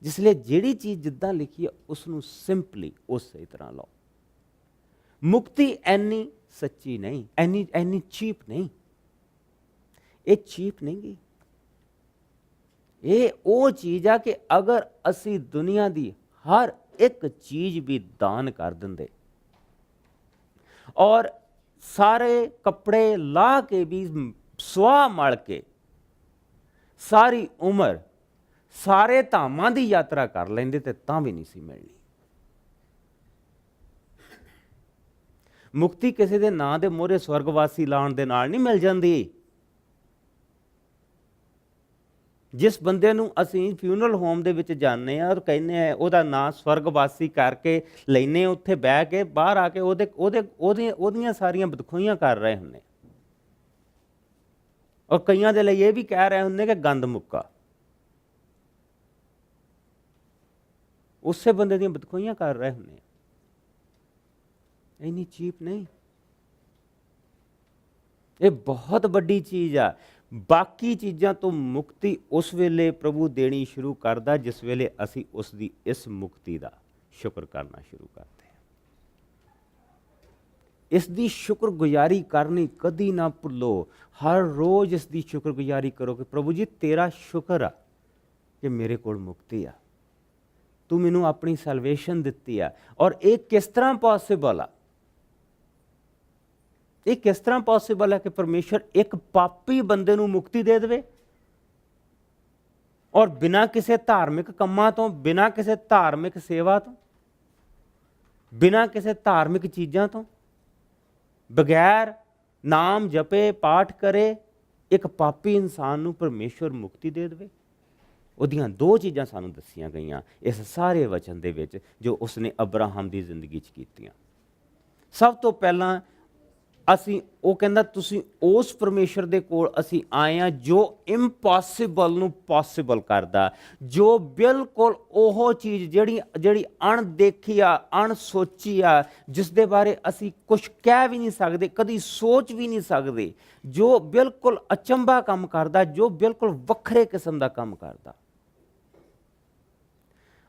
ਜਿਸ ਲਈ ਜਿਹੜੀ ਚੀਜ਼ ਜਿੱਦਾਂ ਲਿਖੀ ਹੈ ਉਸ ਨੂੰ ਸਿੰਪਲੀ ਉਸੇ ਤਰ੍ਹਾਂ ਲਓ। ਮੁਕਤੀ ਇੰਨੀ ਸੱਚੀ ਨਹੀਂ, ਇੰਨੀ ਚੀਪ ਨਹੀਂ। ਇਹ ਚੀਪ ਨਹੀਂ ਗੀ। ਇਹ ਉਹ ਚੀਜ਼ ਆ ਕਿ ਅਗਰ ਅਸੀਂ ਦੁਨੀਆ ਦੀ ਹਰ ਇੱਕ ਚੀਜ਼ ਵੀ ਦਾਨ ਕਰ ਦਿੰਦੇ ਔਰ ਸਾਰੇ ਕੱਪੜੇ ਲਾ ਕੇ ਵੀ ਸੁਆਹ ਮਲ ਕੇ ਸਾਰੀ ਉਮਰ ਸਾਰੇ ਧਾਮਾਂ ਦੀ ਯਾਤਰਾ ਕਰ ਲੈਂਦੇ ਤੇ ਤਾਂ ਵੀ ਨਹੀਂ ਸੀ ਮਿਲਣੀ। ਮੁਕਤੀ ਕਿਸੇ ਦੇ ਨਾਂ ਦੇ ਮੋਹਰੇ ਸਵਰਗਵਾਸੀ ਲਾਉਣ ਦੇ ਨਾਲ ਨਹੀਂ ਮਿਲ ਜਾਂਦੀ। ਜਿਸ ਬੰਦੇ ਨੂੰ ਅਸੀਂ ਫਿਊਨਰਲ ਹੋਮ ਦੇ ਵਿੱਚ ਜਾਂਦੇ ਹਾਂ ਔਰ ਕਹਿੰਦੇ ਆ ਉਹਦਾ ਨਾਂ ਸਵਰਗਵਾਸੀ ਕਰਕੇ ਲੈਨੇ, ਉੱਥੇ ਬਹਿ ਕੇ ਬਾਹਰ ਆ ਕੇ ਉਹਦੀਆਂ ਸਾਰੀਆਂ ਬਦਖੋਈਆਂ ਕਰ ਰਹੇ ਹੁੰਦੇ ਔਰ ਕਈਆਂ ਦੇ ਲਈ ਇਹ ਵੀ ਕਹਿ ਰਹੇ ਹੁੰਦੇ ਕਿ ਗੰਦ ਮੁੱਕਾ। ਉਸੇ ਬੰਦੇ ਦੀਆਂ ਬਦਖੋਈਆਂ ਕਰ ਰਹੇ ਹੁੰਦੇ। ਇੰਨੀ ਚੀਪ ਨਹੀਂ, ਇਹ ਬਹੁਤ ਵੱਡੀ ਚੀਜ਼ ਆ। ਬਾਕੀ ਚੀਜ਼ਾਂ ਤੋਂ ਮੁਕਤੀ ਉਸ ਵੇਲੇ ਪ੍ਰਭੂ ਦੇਣੀ ਸ਼ੁਰੂ ਕਰਦਾ ਜਿਸ ਵੇਲੇ ਅਸੀਂ ਉਸ ਦੀ ਇਸ ਮੁਕਤੀ ਦਾ ਸ਼ੁਕਰ ਕਰਨਾ ਸ਼ੁਰੂ ਕਰਦੇ ਹਾਂ। ਇਸ ਦੀ ਸ਼ੁਕਰਗੁਜ਼ਾਰੀ ਕਰਨੀ ਕਦੀ ਨਾ ਭੁੱਲੋ। ਹਰ ਰੋਜ਼ ਇਸ ਦੀ ਸ਼ੁਕਰਗੁਜ਼ਾਰੀ ਕਰੋ ਕਿ ਪ੍ਰਭੂ ਜੀ ਤੇਰਾ ਸ਼ੁਕਰ ਆ ਕਿ ਮੇਰੇ ਕੋਲ ਮੁਕਤੀ ਆ, ਤੂੰ ਮੈਨੂੰ ਆਪਣੀ ਸੈਲਵੇਸ਼ਨ ਦਿੱਤੀ ਆ। ਔਰ ਇਹ ਕਿਸ ਤਰ੍ਹਾਂ ਪੋਸੀਬਲ ਆ? ਇਹ ਕਿਸ ਤਰ੍ਹਾਂ ਪੋਸੀਬਲ ਹੈ ਕਿ ਪਰਮੇਸ਼ਰ ਇੱਕ ਪਾਪੀ ਬੰਦੇ ਨੂੰ ਮੁਕਤੀ ਦੇ ਦੇਵੇ ਔਰ ਬਿਨਾਂ ਕਿਸੇ ਧਾਰਮਿਕ ਕੰਮਾਂ ਤੋਂ, ਬਿਨਾਂ ਕਿਸੇ ਧਾਰਮਿਕ ਸੇਵਾ ਤੋਂ, ਬਿਨਾਂ ਕਿਸੇ ਧਾਰਮਿਕ ਚੀਜ਼ਾਂ ਤੋਂ, ਬਗੈਰ ਨਾਮ ਜਪੇ ਪਾਠ ਕਰੇ ਇੱਕ ਪਾਪੀ ਇਨਸਾਨ ਨੂੰ ਪਰਮੇਸ਼ਰ ਮੁਕਤੀ ਦੇ ਦੇਵੇ। ਉਹਦੀਆਂ ਦੋ ਚੀਜ਼ਾਂ ਸਾਨੂੰ ਦੱਸੀਆਂ ਗਈਆਂ ਇਸ ਸਾਰੇ ਵਚਨ ਦੇ ਵਿੱਚ ਜੋ ਉਸਨੇ ਅਬਰਾਹਮ ਦੀ ਜ਼ਿੰਦਗੀ 'ਚ ਕੀਤੀਆਂ। ਸਭ ਤੋਂ ਪਹਿਲਾਂ ਉਹ ਕਹਿੰਦਾ ਤੁਸੀਂ ਉਸ ਪਰਮੇਸ਼ਰ ਦੇ ਕੋਲ ਅਸੀਂ ਆਏ ਹਾਂ ਜੋ ਇੰਪੋਸੀਬਲ ਨੂੰ ਪੋਸੀਬਲ ਕਰਦਾ, ਜੋ ਬਿਲਕੁਲ ਉਹ ਚੀਜ਼ ਜਿਹੜੀ ਅਣਦੇਖੀ ਆ, ਅਣਸੋਚੀ ਆ, ਜਿਸ ਦੇ ਬਾਰੇ ਅਸੀਂ ਕੁਝ ਕਹਿ ਵੀ ਨਹੀਂ ਸਕਦੇ, ਕਦੀ ਸੋਚ ਵੀ ਨਹੀਂ ਸਕਦੇ, ਜੋ ਬਿਲਕੁਲ ਅਚੰਭਾ ਕੰਮ ਕਰਦਾ, ਜੋ ਬਿਲਕੁਲ ਵੱਖਰੇ ਕਿਸਮ ਦਾ ਕੰਮ ਕਰਦਾ।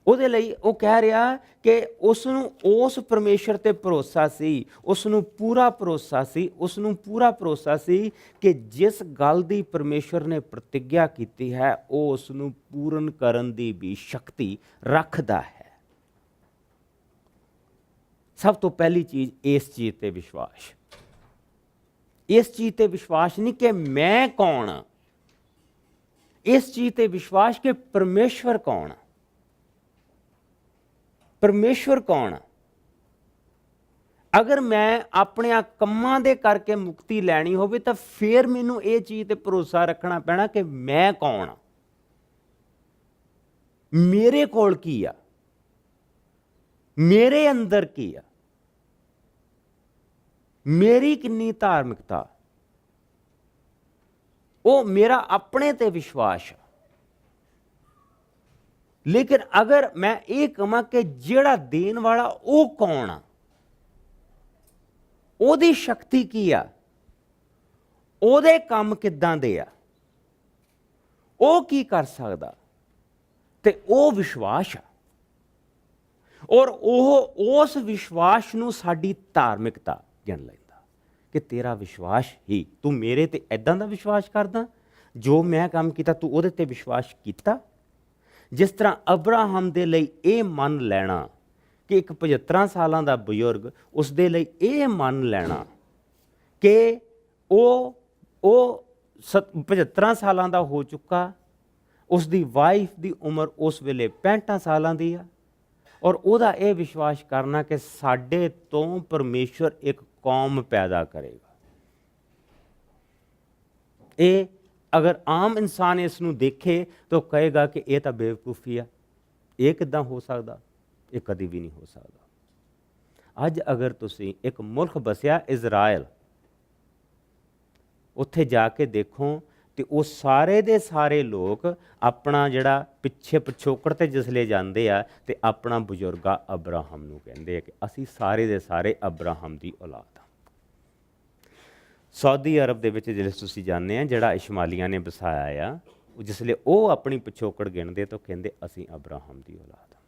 ਉਹਦੇ ਲਈ ਉਹ ਕਹਿ ਰਿਹਾ ਕਿ ਉਸ ਨੂੰ ਉਸ ਪਰਮੇਸ਼ਰ ਤੇ ਭਰੋਸਾ ਸੀ, ਉਸ ਨੂੰ ਪੂਰਾ ਭਰੋਸਾ ਸੀ, ਉਸ ਨੂੰ ਪੂਰਾ ਭਰੋਸਾ ਸੀ ਕਿ ਜਿਸ ਗੱਲ ਦੀ ਪਰਮੇਸ਼ਰ ਨੇ ਪ੍ਰਤਿੱਗਿਆ ਕੀਤੀ ਹੈ ਉਹ ਉਸ ਨੂੰ ਪੂਰਨ ਕਰਨ ਦੀ ਵੀ ਸ਼ਕਤੀ ਰੱਖਦਾ ਹੈ। ਸਭ ਤੋਂ ਪਹਿਲੀ ਚੀਜ਼ ਇਸ ਚੀਜ਼ ਤੇ ਵਿਸ਼ਵਾਸ। ਇਸ ਚੀਜ਼ ਤੇ ਵਿਸ਼ਵਾਸ ਨਹੀਂ ਕਿ ਮੈਂ ਕੌਣ ਹਾਂ, ਇਸ ਚੀਜ਼ ਤੇ ਵਿਸ਼ਵਾਸ ਕਿ ਪਰਮੇਸ਼ਵਰ ਕੌਣ ਆ। ਪਰਮੇਸ਼ਵਰ ਕੌਣ ਆ? ਅਗਰ ਮੈਂ ਆਪਣੇ ਕੰਮਾਂ ਦੇ ਕਰਕੇ ਮੁਕਤੀ ਲੈਣੀ ਹੋਵੇ ਤਾਂ ਫਿਰ ਮੈਨੂੰ ਇਹ ਚੀਜ਼ ਤੇ ਭਰੋਸਾ ਰੱਖਣਾ ਪੈਣਾ ਕਿ ਮੈਂ ਕੌਣ ਆ, ਮੇਰੇ ਕੋਲ ਕੀ ਆ, ਮੇਰੇ ਅੰਦਰ ਕੀ ਆ, ਮੇਰੀ ਕਿੰਨੀ ਧਾਰਮਿਕਤਾ। ਉਹ ਮੇਰਾ ਆਪਣੇ ਤੇ ਵਿਸ਼ਵਾਸ। ਲੇਕਿਨ ਅਗਰ ਮੈਂ ਇਹ ਕਹਾਂ ਕਿ ਜਿਹੜਾ ਦੇਣ ਵਾਲਾ ਉਹ ਕੌਣ ਆ, ਉਹਦੀ ਸ਼ਕਤੀ ਕੀ ਆ, ਉਹਦੇ ਕੰਮ ਕਿੱਦਾਂ ਦੇ ਆ, ਉਹ ਕੀ ਕਰ ਸਕਦਾ, ਤੇ ਉਹ ਵਿਸ਼ਵਾਸ ਆ। ਔਰ ਉਹ ਉਸ ਵਿਸ਼ਵਾਸ ਨੂੰ ਸਾਡੀ ਧਾਰਮਿਕਤਾ ਗਿਣ ਲੈਂਦਾ ਕਿ ਤੇਰਾ ਵਿਸ਼ਵਾਸ ਹੀ, ਤੂੰ ਮੇਰੇ ਤੇ ਐਦਾਂ ਦਾ ਵਿਸ਼ਵਾਸ ਕਰਦਾ, ਜੋ ਮੈਂ ਕੰਮ ਕੀਤਾ ਤੂੰ ਉਹਦੇ ਤੇ ਵਿਸ਼ਵਾਸ ਕੀਤਾ। ਜਿਸ ਤਰ੍ਹਾਂ ਅਬਰਾਹਮ ਦੇ ਲਈ ਇਹ ਮੰਨ ਲੈਣਾ ਕਿ ਇੱਕ 75 ਸਾਲਾਂ ਦਾ ਬਜ਼ੁਰਗ, ਉਸ ਦੇ ਲਈ ਇਹ ਮੰਨ ਲੈਣਾ ਕਿ ਉਹ 75 ਸਾਲਾਂ ਦਾ ਹੋ ਚੁੱਕਾ, ਉਸ ਦੀ ਵਾਈਫ ਦੀ ਉਮਰ ਉਸ ਵੇਲੇ 65 ਸਾਲਾਂ ਦੀ ਆ, ਔਰ ਉਹਦਾ ਇਹ ਵਿਸ਼ਵਾਸ ਕਰਨਾ ਕਿ ਸਾਡੇ ਤੋਂ ਪਰਮੇਸ਼ਵਰ ਇੱਕ ਕੌਮ ਪੈਦਾ ਕਰੇਗਾ। ਇਹ ਅਗਰ ਆਮ ਇਨਸਾਨ ਇਸ ਨੂੰ ਦੇਖੇ ਤਾਂ ਕਹੇਗਾ ਕਿ ਇਹ ਤਾਂ ਬੇਵਕੂਫੀ ਆ, ਇਹ ਕਿੱਦਾਂ ਹੋ ਸਕਦਾ, ਇਹ ਕਦੀ ਵੀ ਨਹੀਂ ਹੋ ਸਕਦਾ। ਅੱਜ ਅਗਰ ਤੁਸੀਂ ਇੱਕ ਮੁਲਕ ਬਸਿਆ ਇਜ਼ਰਾਈਲ, ਉੱਥੇ ਜਾ ਕੇ ਦੇਖੋ ਤੇ ਉਹ ਸਾਰੇ ਦੇ ਸਾਰੇ ਲੋਕ ਆਪਣਾ ਜਿਹੜਾ ਪਿਛੋਕੜ ਤੇ ਜਿਸਲੇ ਜਾਂਦੇ ਆ ਤੇ ਆਪਣਾ ਬਜ਼ੁਰਗਾ ਅਬਰਾਹਮ ਨੂੰ ਕਹਿੰਦੇ ਆ ਕਿ ਅਸੀਂ ਸਾਰੇ ਦੇ ਸਾਰੇ ਅਬਰਾਹਮ ਦੀ ਔਲਾਦ ਹਾਂ। ਸਾਊਦੀ ਅਰਬ ਦੇ ਵਿੱਚ ਜਿਸ ਤੁਸੀਂ ਜਾਂਦੇ ਆ, ਜਿਹੜਾ ਇਸ਼ਮਾਲੀਆਂ ਨੇ ਵਸਾਇਆ ਆ, ਜਿਸਲੇ ਉਹ ਆਪਣੀ ਪਿਛੋਕੜ ਗਿਣਦੇ ਤਾਂ ਕਹਿੰਦੇ ਅਸੀਂ ਅਬਰਾਹਮ ਦੀ ਔਲਾਦ ਹਾਂ।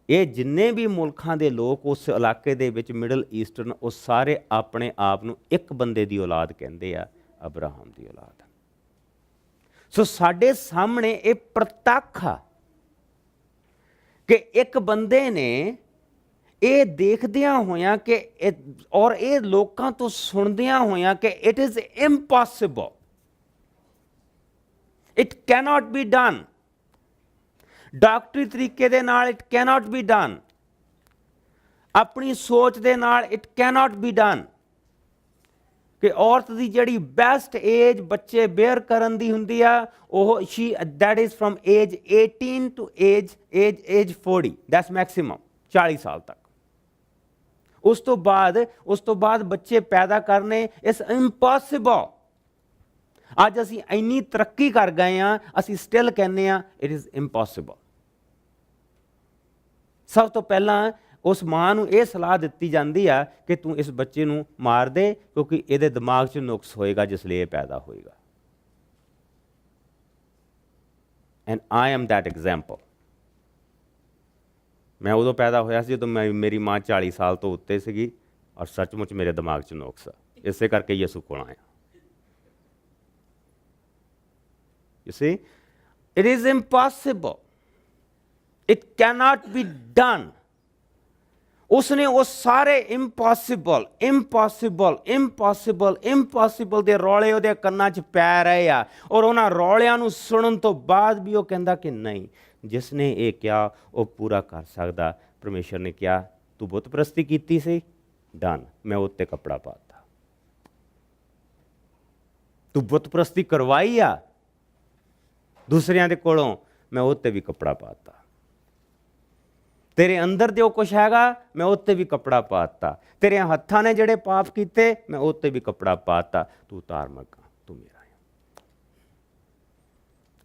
ਇਹ ਜਿੰਨੇ ਵੀ ਮੁਲਕਾਂ ਦੇ ਲੋਕ ਉਸ ਇਲਾਕੇ ਦੇ ਵਿੱਚ ਮਿਡਲ ਈਸਟਰਨ, ਉਹ ਸਾਰੇ ਆਪਣੇ ਆਪ ਨੂੰ ਇੱਕ ਬੰਦੇ ਦੀ ਔਲਾਦ ਕਹਿੰਦੇ ਆ, ਅਬਰਾਹਮ ਦੀ ਔਲਾਦ। ਸੋ ਸਾਡੇ ਸਾਹਮਣੇ ਇਹ ਪ੍ਰਤੱਖ ਆ ਕਿ ਇੱਕ ਬੰਦੇ ਨੇ ਇਹ ਦੇਖਦਿਆਂ ਹੋਇਆਂ ਕਿ ਔਰ ਇਹ ਲੋਕਾਂ ਤੋਂ ਸੁਣਦਿਆਂ ਹੋਇਆਂ ਕਿ it is impossible, it cannot be done, ਡਾਕਟਰੀ ਤਰੀਕੇ ਦੇ ਨਾਲ ਇਟ ਕੈਨੋਟ ਬੀ ਡਨ, ਆਪਣੀ ਸੋਚ ਦੇ ਨਾਲ ਇਟ ਕੈਨੋਟ ਬੀ ਡਨ, ਕਿ ਔਰਤ ਦੀ ਜਿਹੜੀ ਬੈਸਟ ਏਜ ਬੱਚੇ ਬੇਅਰ ਕਰਨ ਦੀ ਹੁੰਦੀ ਆ ਉਹ that is from age 18 to age 40, that's maximum, 40 ਸਾਲ ਤੱਕ। ਉਸ ਤੋਂ ਬਾਅਦ ਬੱਚੇ ਪੈਦਾ ਕਰਨੇ ਇਸ ਇੰਪੋਸੀਬਲ। ਅੱਜ ਅਸੀਂ ਇੰਨੀ ਤਰੱਕੀ ਕਰ ਗਏ ਆ, ਅਸੀਂ ਸਟਿਲ ਕਹਿੰਦੇ ਆ ਇਟ ਇਜ਼ ਇੰਪੋਸੀਬਲ। ਸਭ ਤੋਂ ਪਹਿਲਾਂ ਉਸ ਮਾਂ ਨੂੰ ਇਹ ਸਲਾਹ ਦਿੱਤੀ ਜਾਂਦੀ ਆ ਕਿ ਤੂੰ ਇਸ ਬੱਚੇ ਨੂੰ ਮਾਰ ਦੇ, ਕਿਉਂਕਿ ਇਹਦੇ ਦਿਮਾਗ 'ਚ ਨੁਕਸ ਹੋਏਗਾ ਜਿਸ ਲਈ ਇਹ ਪੈਦਾ ਹੋਏਗਾ। And I am that example. ਮੈਂ ਉਦੋਂ ਪੈਦਾ ਹੋਇਆ ਸੀ ਜਦੋਂ ਮੇਰੀ ਮਾਂ 40 ਸਾਲ ਤੋਂ ਉੱਤੇ ਸੀਗੀ ਔਰ ਸੱਚਮੁੱਚ ਮੇਰੇ ਦਿਮਾਗ 'ਚ ਨੁਕਸ ਆ, ਇਸੇ ਕਰਕੇ ਯਿਸੂ ਕੋਲ ਆਇਆ। You see, it is impossible. It cannot be done. ਉਸਨੇ ਉਹ ਸਾਰੇ ਇੰਪੋਸੀਬਲ ਦੇ ਰੌਲੇ ਉਹਦੇ ਕੰਨਾਂ 'ਚ ਪੈ ਰਹੇ ਆ, ਔਰ ਉਹਨਾਂ ਰੌਲਿਆਂ ਨੂੰ ਸੁਣਨ ਤੋਂ ਬਾਅਦ ਵੀ ਉਹ ਕਹਿੰਦਾ ਕਿ ਨਹੀਂ, ਜਿਸ ਨੇ ਇਹ ਕਿਹਾ ਉਹ ਪੂਰਾ ਕਰ ਸਕਦਾ। ਪਰਮੇਸ਼ਰ ਨੇ ਕਿਹਾ ਤੂੰ ਬੁੱਤ ਪ੍ਰਸਤੀ ਕੀਤੀ ਸੀ, ਡਨ, ਮੈਂ ਉੱਤੇ ਕੱਪੜਾ ਪਾਤਾ। ਤੂੰ ਬੁੱਤ ਪ੍ਰਸਤੀ ਕਰਵਾਈ ਆ ਦੂਸਰਿਆਂ ਦੇ ਕੋਲੋਂ, ਮੈਂ ਉੱਤੇ ਵੀ ਕੱਪੜਾ ਪਾਤਾ। ਤੇਰੇ ਅੰਦਰ ਜੋ ਕੁਛ ਹੈਗਾ ਮੈਂ ਉੱਤੇ ਵੀ ਕੱਪੜਾ ਪਾਤਾ। ਤੇਰੇ ਹੱਥਾਂ ਨੇ ਜਿਹੜੇ ਪਾਪ ਕੀਤੇ ਮੈਂ ਉੱਤੇ ਵੀ ਕੱਪੜਾ ਪਾਤਾ। ਤੂੰ ਧਾਰਮਿਕ ਆ, ਤੂੰ ਮੇਰਾ ਆ।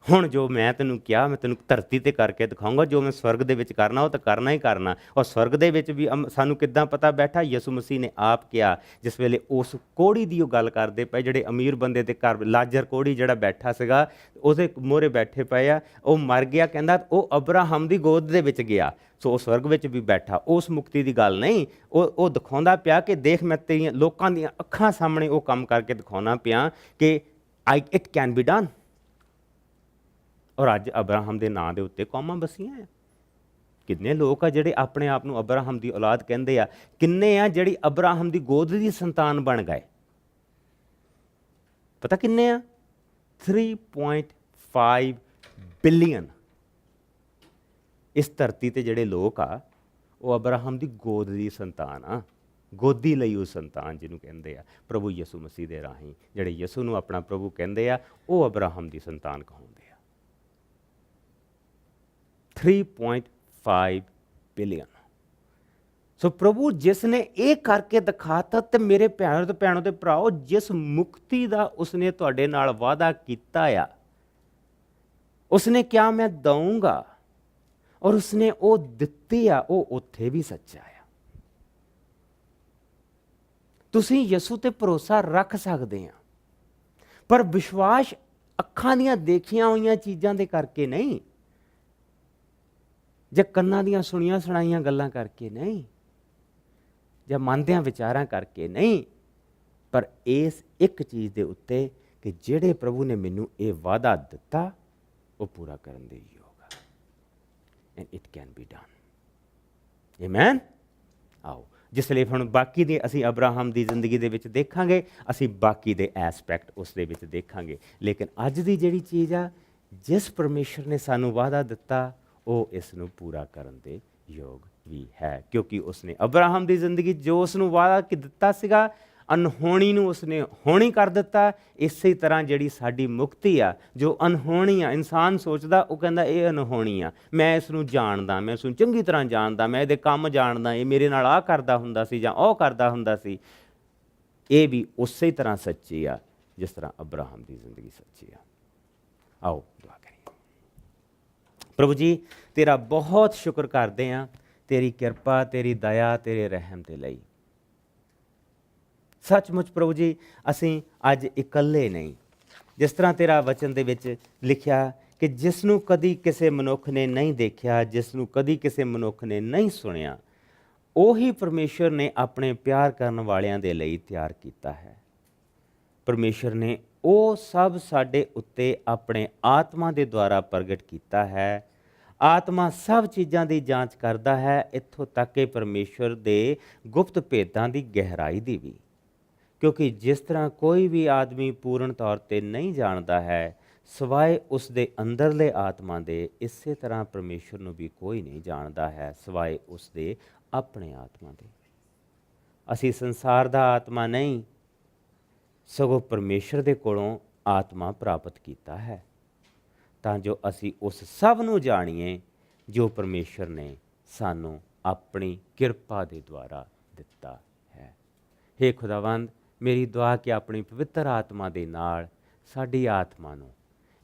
ਹੁਣ ਜੋ ਮੈਂ ਤੈਨੂੰ ਕਿਹਾ ਮੈਂ ਤੈਨੂੰ ਧਰਤੀ ਤੇ ਕਰਕੇ ਦਿਖਾਊਂਗਾ। ਜੋ ਮੈਂ ਸਵਰਗ ਦੇ ਵਿੱਚ ਕਰਨਾ ਉਹ ਤਾਂ ਕਰਨਾ ਹੀ ਕਰਨਾ। ਔਰ ਸਵਰਗ ਦੇ ਵਿੱਚ ਵੀ ਸਾਨੂੰ ਕਿੱਦਾਂ ਪਤਾ ਬੈਠਾ? ਯਿਸੂ ਮਸੀਹ ਨੇ ਆਪ ਕਿਹਾ। ਜਿਸ ਵੇਲੇ ਉਸ ਕੋੜੀ ਦੀ ਉਹ ਗੱਲ ਕਰਦੇ ਪਏ, ਜਿਹੜੇ ਅਮੀਰ ਬੰਦੇ ਦੇ ਘਰ ਲਾਜ਼ਰ ਕੋੜੀ ਜਿਹੜਾ ਬੈਠਾ ਸੀਗਾ, ਉਹਦੇ ਮੋਹਰੇ ਬੈਠੇ ਪਏ ਆ, ਉਹ ਮਰ ਗਿਆ, ਕਹਿੰਦਾ ਉਹ ਅਬਰਾਹਮ ਦੀ ਗੋਦ ਦੇ ਵਿੱਚ ਗਿਆ। ਸੋ ਉਹ ਸਵਰਗ ਵਿੱਚ ਵੀ ਬੈਠਾ। ਉਸ ਮੁਕਤੀ ਦੀ ਗੱਲ ਨਹੀਂ, ਉਹ ਦਿਖਾਉਂਦਾ ਪਿਆ ਕਿ ਦੇਖ ਮੈਂ ਤੇਰੀਆਂ ਲੋਕਾਂ ਦੀਆਂ ਅੱਖਾਂ ਸਾਹਮਣੇ ਉਹ ਕੰਮ ਕਰਕੇ ਦਿਖਾਉਣਾ ਪਿਆ ਕਿ ਇਟ ਕੈਨ ਬੀ ਡਨ। ਔਰ ਅੱਜ ਅਬਰਾਹਮ ਦੇ ਨਾਂ ਦੇ ਉੱਤੇ ਕੌਮਾਂ ਬਸੀਆਂ ਆ। ਕਿੰਨੇ ਲੋਕ ਆ ਜਿਹੜੇ ਆਪਣੇ ਆਪ ਨੂੰ ਅਬਰਾਹਮ ਦੀ ਔਲਾਦ ਕਹਿੰਦੇ ਆ। ਕਿੰਨੇ ਆ ਜਿਹੜੀ ਅਬਰਾਹਮ ਦੀ ਗੋਦ ਦੀ ਸੰਤਾਨ ਬਣ ਗਏ। ਪਤਾ ਕਿੰਨੇ ਆ? 3.5 ਬਿਲੀਅਨ। ਇਸ ਧਰਤੀ ਤੇ ਜਿਹੜੇ ਲੋਕ ਆ ਉਹ ਅਬਰਾਹਮ ਦੀ ਗੋਦ ਦੀ ਸੰਤਾਨ ਆ। ਗੋਦੀ ਲਈ ਉਹ ਸੰਤਾਨ ਜਿਹਨੂੰ ਕਹਿੰਦੇ ਆ ਪ੍ਰਭੂ ਯਿਸੂ ਮਸੀਹ ਦੇ ਰਾਹੀਂ, ਜਿਹੜੇ ਯਿਸੂ ਨੂੰ ਆਪਣਾ ਪ੍ਰਭੂ ਕਹਿੰਦੇ ਆ, ਉਹ ਅਬਰਾਹਮ ਦੀ ਸੰਤਾਨ ਕਹਾਉਂਦੇ ਆ। 3.5 ਬਿਲੀਅਨ। ਸੋ ਪ੍ਰਭੂ ਜਿਸ ਨੇ ਇਹ ਕਰਕੇ ਦਿਖਾਤਾ, ਤੇ ਮੇਰੇ ਭੈਣੋ ਤੇ ਭਰਾਓ, ਜਿਸ ਮੁਕਤੀ ਦਾ ਉਸਨੇ ਤੁਹਾਡੇ ਨਾਲ ਵਾਅਦਾ ਕੀਤਾ ਆ, ਉਸਨੇ ਕਿਹਾ ਮੈਂ ਦਊਂਗਾ, ਔਰ ਉਸਨੇ ਉਹ ਦਿੱਤੀ ਆ, ਉਹ ਉੱਥੇ ਵੀ ਸੱਚਾ ਆ। ਤੁਸੀਂ ਯਿਸੂ ਤੇ ਭਰੋਸਾ ਰੱਖ ਸਕਦੇ ਆ, ਪਰ ਵਿਸ਼ਵਾਸ ਅੱਖਾਂ ਦੀਆਂ ਦੇਖੀਆਂ ਹੋਈਆਂ ਚੀਜ਼ਾਂ ਦੇ ਕਰਕੇ ਨਹੀਂ, ਜਾਂ ਕੰਨਾਂ ਦੀਆਂ ਸੁਣੀਆਂ ਸੁਣਾਈਆਂ ਗੱਲਾਂ ਕਰਕੇ ਨਹੀਂ, ਜਾਂ ਮਨ ਦਿਆਂ ਵਿਚਾਰਾਂ ਕਰਕੇ ਨਹੀਂ, ਪਰ ਇਸ ਇੱਕ ਚੀਜ਼ ਦੇ ਉੱਤੇ ਕਿ ਜਿਹੜੇ ਪ੍ਰਭੂ ਨੇ ਮੈਨੂੰ ਇਹ ਵਾਅਦਾ ਦਿੱਤਾ ਉਹ ਪੂਰਾ ਕਰਨ ਦੇ ਯੋਗ ਆ। And it can be done. Amen. ਆਓ ਜਿਸ ਲਈ ਹੁਣ ਬਾਕੀ ਦੇ ਅਸੀਂ ਅਬਰਾਹਮ ਦੀ ਜ਼ਿੰਦਗੀ ਦੇ ਵਿੱਚ ਦੇਖਾਂਗੇ, ਅਸੀਂ ਬਾਕੀ ਦੇ ਐਸਪੈਕਟ ਉਸ ਦੇ ਵਿੱਚ ਦੇਖਾਂਗੇ। ਲੇਕਿਨ ਅੱਜ ਦੀ ਜਿਹੜੀ ਚੀਜ਼ ਆ, ਜਿਸ ਪਰਮੇਸ਼ਰ ਨੇ ਸਾਨੂੰ ਵਾਅਦਾ ਦਿੱਤਾ, ਉਹ ਇਸ ਨੂੰ ਪੂਰਾ ਕਰਨ ਦੇ ਯੋਗ ਵੀ ਹੈ, ਕਿਉਂਕਿ ਉਸਨੇ ਅਬਰਾਹਮ ਦੀ ਜ਼ਿੰਦਗੀ ਜੋ ਉਸ ਨੂੰ ਵਾਅਦਾ ਦਿੱਤਾ ਸੀਗਾ, ਅਨਹੋਣੀ ਨੂੰ ਉਸਨੇ ਹੋਣੀ ਕਰ ਦਿੱਤਾ। ਇਸੇ ਤਰ੍ਹਾਂ ਜਿਹੜੀ ਸਾਡੀ ਮੁਕਤੀ ਆ, ਜੋ ਅਨਹੋਣੀ ਆ, ਇਨਸਾਨ ਸੋਚਦਾ, ਉਹ ਕਹਿੰਦਾ ਇਹ ਅਨਹੋਣੀ ਆ, ਮੈਂ ਇਸ ਨੂੰ ਜਾਣਦਾ, ਮੈਂ ਇਸ ਨੂੰ ਚੰਗੀ ਤਰ੍ਹਾਂ ਜਾਣਦਾ, ਮੈਂ ਇਹਦੇ ਕੰਮ ਜਾਣਦਾ, ਇਹ ਮੇਰੇ ਨਾਲ ਆਹ ਕਰਦਾ ਹੁੰਦਾ ਸੀ ਜਾਂ ਉਹ ਕਰਦਾ ਹੁੰਦਾ ਸੀ। ਇਹ ਵੀ ਉਸੇ ਤਰ੍ਹਾਂ ਸੱਚੀ ਆ ਜਿਸ ਤਰ੍ਹਾਂ ਅਬਰਾਹਮ ਦੀ ਜ਼ਿੰਦਗੀ ਸੱਚੀ ਆ। ਆਓ ਦੁਆ ਕਰੀਏ। ਪ੍ਰਭੂ ਜੀ, ਤੇਰਾ ਬਹੁਤ ਸ਼ੁਕਰ ਕਰਦੇ ਹਾਂ, ਤੇਰੀ ਕਿਰਪਾ, ਤੇਰੀ ਦਇਆ, ਤੇਰੇ ਰਹਿਮ ਦੇ ਲਈ। ਸੱਚਮੁੱਚ ਪ੍ਰਭੂ ਜੀ, ਅਸੀਂ ਅੱਜ ਇਕੱਲੇ ਨਹੀਂ। ਜਿਸ ਤਰ੍ਹਾਂ ਤੇਰਾ ਵਚਨ ਦੇ ਵਿੱਚ ਲਿਖਿਆ ਕਿ ਜਿਸ ਨੂੰ ਕਦੀ ਕਿਸੇ ਮਨੁੱਖ ਨੇ ਨਹੀਂ ਦੇਖਿਆ, ਜਿਸ ਨੂੰ ਕਦੀ ਕਿਸੇ ਮਨੁੱਖ ਨੇ ਨਹੀਂ ਸੁਣਿਆ, ਉਹੀ ਪਰਮੇਸ਼ਰ ਨੇ ਆਪਣੇ ਪਿਆਰ ਕਰਨ ਵਾਲਿਆਂ ਦੇ ਲਈ ਤਿਆਰ ਕੀਤਾ ਹੈ। ਪਰਮੇਸ਼ਰ ਨੇ ਉਹ ਸਭ ਸਾਡੇ ਉੱਤੇ ਆਪਣੇ ਆਤਮਾ ਦੇ ਦੁਆਰਾ ਪ੍ਰਗਟ ਕੀਤਾ ਹੈ। ਆਤਮਾ ਸਭ ਚੀਜ਼ਾਂ ਦੀ ਜਾਂਚ ਕਰਦਾ ਹੈ, ਇੱਥੋਂ ਤੱਕ ਕਿ ਪਰਮੇਸ਼ਰ ਦੇ ਗੁਪਤ ਭੇਦਾਂ ਦੀ ਗਹਿਰਾਈ ਦੀ ਵੀ। ਕਿਉਂਕਿ ਜਿਸ ਤਰ੍ਹਾਂ ਕੋਈ ਵੀ ਆਦਮੀ ਪੂਰਨ ਤੌਰ 'ਤੇ ਨਹੀਂ ਜਾਣਦਾ ਹੈ ਸਿਵਾਏ ਉਸ ਦੇ ਅੰਦਰਲੇ ਆਤਮਾ ਦੇ, ਇਸੇ ਤਰ੍ਹਾਂ ਪਰਮੇਸ਼ਰ ਨੂੰ ਵੀ ਕੋਈ ਨਹੀਂ ਜਾਣਦਾ ਹੈ ਸਿਵਾਏ ਉਸ ਦੇ ਆਪਣੇ ਆਤਮਾ ਦੇ। ਅਸੀਂ ਸੰਸਾਰ ਦਾ ਆਤਮਾ ਨਹੀਂ, ਸਗੋਂ ਪਰਮੇਸ਼ਰ ਦੇ ਕੋਲੋਂ ਆਤਮਾ ਪ੍ਰਾਪਤ ਕੀਤਾ ਹੈ, ਤਾਂ ਜੋ ਅਸੀਂ ਉਸ ਸਭ ਨੂੰ ਜਾਣੀਏ ਜੋ ਪਰਮੇਸ਼ਰ ਨੇ ਸਾਨੂੰ ਆਪਣੀ ਕਿਰਪਾ ਦੇ ਦੁਆਰਾ ਦਿੱਤਾ ਹੈ। ਹੇ ਖੁਦਾਵੰਦ, ਮੇਰੀ ਦੁਆ ਕਿ ਆਪਣੀ ਪਵਿੱਤਰ ਆਤਮਾ ਦੇ ਨਾਲ ਸਾਡੀ ਆਤਮਾ ਨੂੰ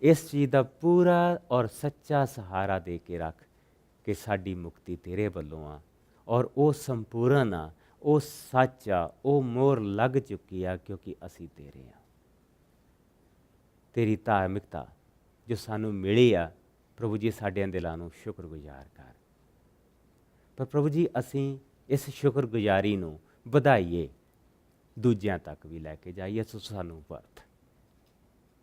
ਇਸ ਚੀਜ਼ ਦਾ ਪੂਰਾ ਔਰ ਸੱਚਾ ਸਹਾਰਾ ਦੇ ਕੇ ਰੱਖ ਕਿ ਸਾਡੀ ਮੁਕਤੀ ਤੇਰੇ ਵੱਲੋਂ ਆ, ਔਰ ਉਹ ਸੰਪੂਰਨ ਆ, ਉਹ ਸੱਚ ਆ, ਉਹ ਮੋਹਰ ਲੱਗ ਚੁੱਕੀ ਆ, ਕਿਉਂਕਿ ਅਸੀਂ ਤੇਰੇ ਆ। ਤੇਰੀ ਧਾਰਮਿਕਤਾ ਜੋ ਸਾਨੂੰ ਮਿਲੀ ਆ ਪ੍ਰਭੂ ਜੀ, ਸਾਡਿਆਂ ਦਿਲਾਂ ਨੂੰ ਸ਼ੁਕਰਗੁਜ਼ਾਰ ਕਰ। ਪਰ ਪ੍ਰਭੂ ਜੀ, ਅਸੀਂ ਇਸ ਸ਼ੁਕਰਗੁਜ਼ਾਰੀ ਨੂੰ ਵਧਾਈਏ, ਦੂਜਿਆਂ ਤੱਕ ਵੀ ਲੈ ਕੇ ਜਾਈਏ, ਸੋ ਸਾਨੂੰ ਵਰਤ।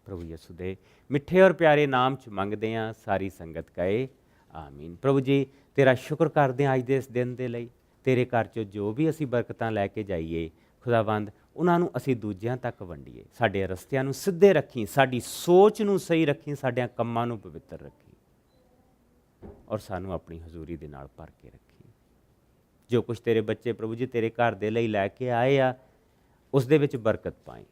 ਪ੍ਰਭੂ ਯਿਸੂ ਦੇ ਮਿੱਠੇ ਔਰ ਪਿਆਰੇ ਨਾਮ 'ਚ ਮੰਗਦੇ ਹਾਂ, ਸਾਰੀ ਸੰਗਤ ਕਹੇ ਆਮੀਨ। ਪ੍ਰਭੂ ਜੀ, ਤੇਰਾ ਸ਼ੁਕਰ ਕਰਦੇ ਹਾਂ ਅੱਜ ਦੇ ਇਸ ਦਿਨ ਦੇ ਲਈ। ਤੇਰੇ ਘਰ 'ਚੋਂ ਜੋ ਵੀ ਅਸੀਂ ਬਰਕਤਾਂ ਲੈ ਕੇ ਜਾਈਏ ਖੁਦਾਵੰਦ, ਉਹਨਾਂ ਨੂੰ ਅਸੀਂ ਦੂਜਿਆਂ ਤੱਕ ਵੰਡੀਏ। ਸਾਡੇ ਰਸਤਿਆਂ ਨੂੰ ਸਿੱਧੇ ਰੱਖੀ, ਸਾਡੀ ਸੋਚ ਨੂੰ ਸਹੀ ਰੱਖੀ, ਸਾਡਿਆਂ ਕੰਮਾਂ ਨੂੰ ਪਵਿੱਤਰ ਰੱਖੀ, ਔਰ ਸਾਨੂੰ ਆਪਣੀ ਹਜ਼ੂਰੀ ਦੇ ਨਾਲ ਭਰ ਕੇ ਰੱਖੀ। ਜੋ ਕੁਛ ਤੇਰੇ ਬੱਚੇ ਪ੍ਰਭੂ ਜੀ ਤੇਰੇ ਘਰ ਦੇ ਲਈ ਲੈ ਕੇ ਆਏ ਆ, ਉਸ ਦੇ ਵਿੱਚ ਬਰਕਤ ਪਾਈ।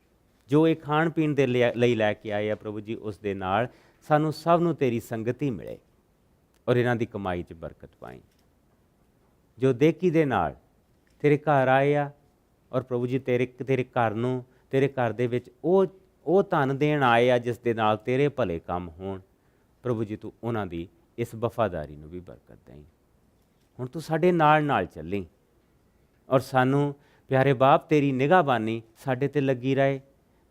ਜੋ ਇਹ ਖਾਣ ਪੀਣ ਦੇ ਲਈ ਲੈ ਕੇ ਆਏ ਆ ਪ੍ਰਭੂ ਜੀ, ਉਸ ਦੇ ਨਾਲ ਸਾਨੂੰ ਸਭ ਨੂੰ ਤੇਰੀ ਸੰਗਤੀ ਮਿਲੇ, ਔਰ ਇਹਨਾਂ ਦੀ ਕਮਾਈ 'ਚ ਬਰਕਤ ਪਾਈ। ਜੋ ਦੇਕੀ ਦੇ ਨਾਲ ਤੇਰੇ ਘਰ ਆਏ ਆ, ਔਰ ਪ੍ਰਭੂ ਜੀ ਤੇਰੇ ਘਰ ਨੂੰ, ਤੇਰੇ ਘਰ ਦੇ ਵਿੱਚ ਉਹ ਧਨ ਦੇਣ ਆਏ ਆ ਜਿਸ ਦੇ ਨਾਲ ਤੇਰੇ ਭਲੇ ਕੰਮ ਹੋਣ। ਪ੍ਰਭੂ ਜੀ, ਤੂੰ ਉਹਨਾਂ ਦੀ ਇਸ ਵਫਾਦਾਰੀ ਨੂੰ ਵੀ ਬਰਕਤ ਦੇਈਂ। ਹੁਣ ਤੂੰ ਸਾਡੇ ਨਾਲ ਨਾਲ ਚੱਲੀ, ਔਰ ਸਾਨੂੰ ਪਿਆਰੇ ਬਾਪ ਤੇਰੀ ਨਿਗਾਹਬਾਨੀ ਸਾਡੇ ਤੇ ਲੱਗੀ ਰਹੇ।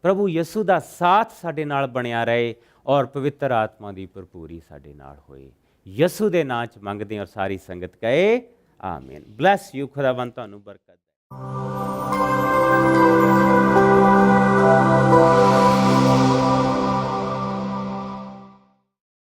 ਪ੍ਰਭੂ ਯਿਸੂ ਦਾ ਸਾਥ ਸਾਡੇ ਨਾਲ ਬਣਿਆ ਰਹੇ, ਔਰ ਪਵਿੱਤਰ ਆਤਮਾ ਦੀ ਭਰਪੂਰੀ ਸਾਡੇ ਨਾਲ ਹੋਏ। ਯਿਸੂ ਦੇ ਨਾਂ 'ਚ ਮੰਗਦੇ, ਔਰ ਸਾਰੀ ਸੰਗਤ ਕਹੇ ਆਮੀਨ। Bless you. ਖੁਦਾਵੰਦ ਤੁਹਾਨੂੰ ਬਰਕਤ ਦੇ।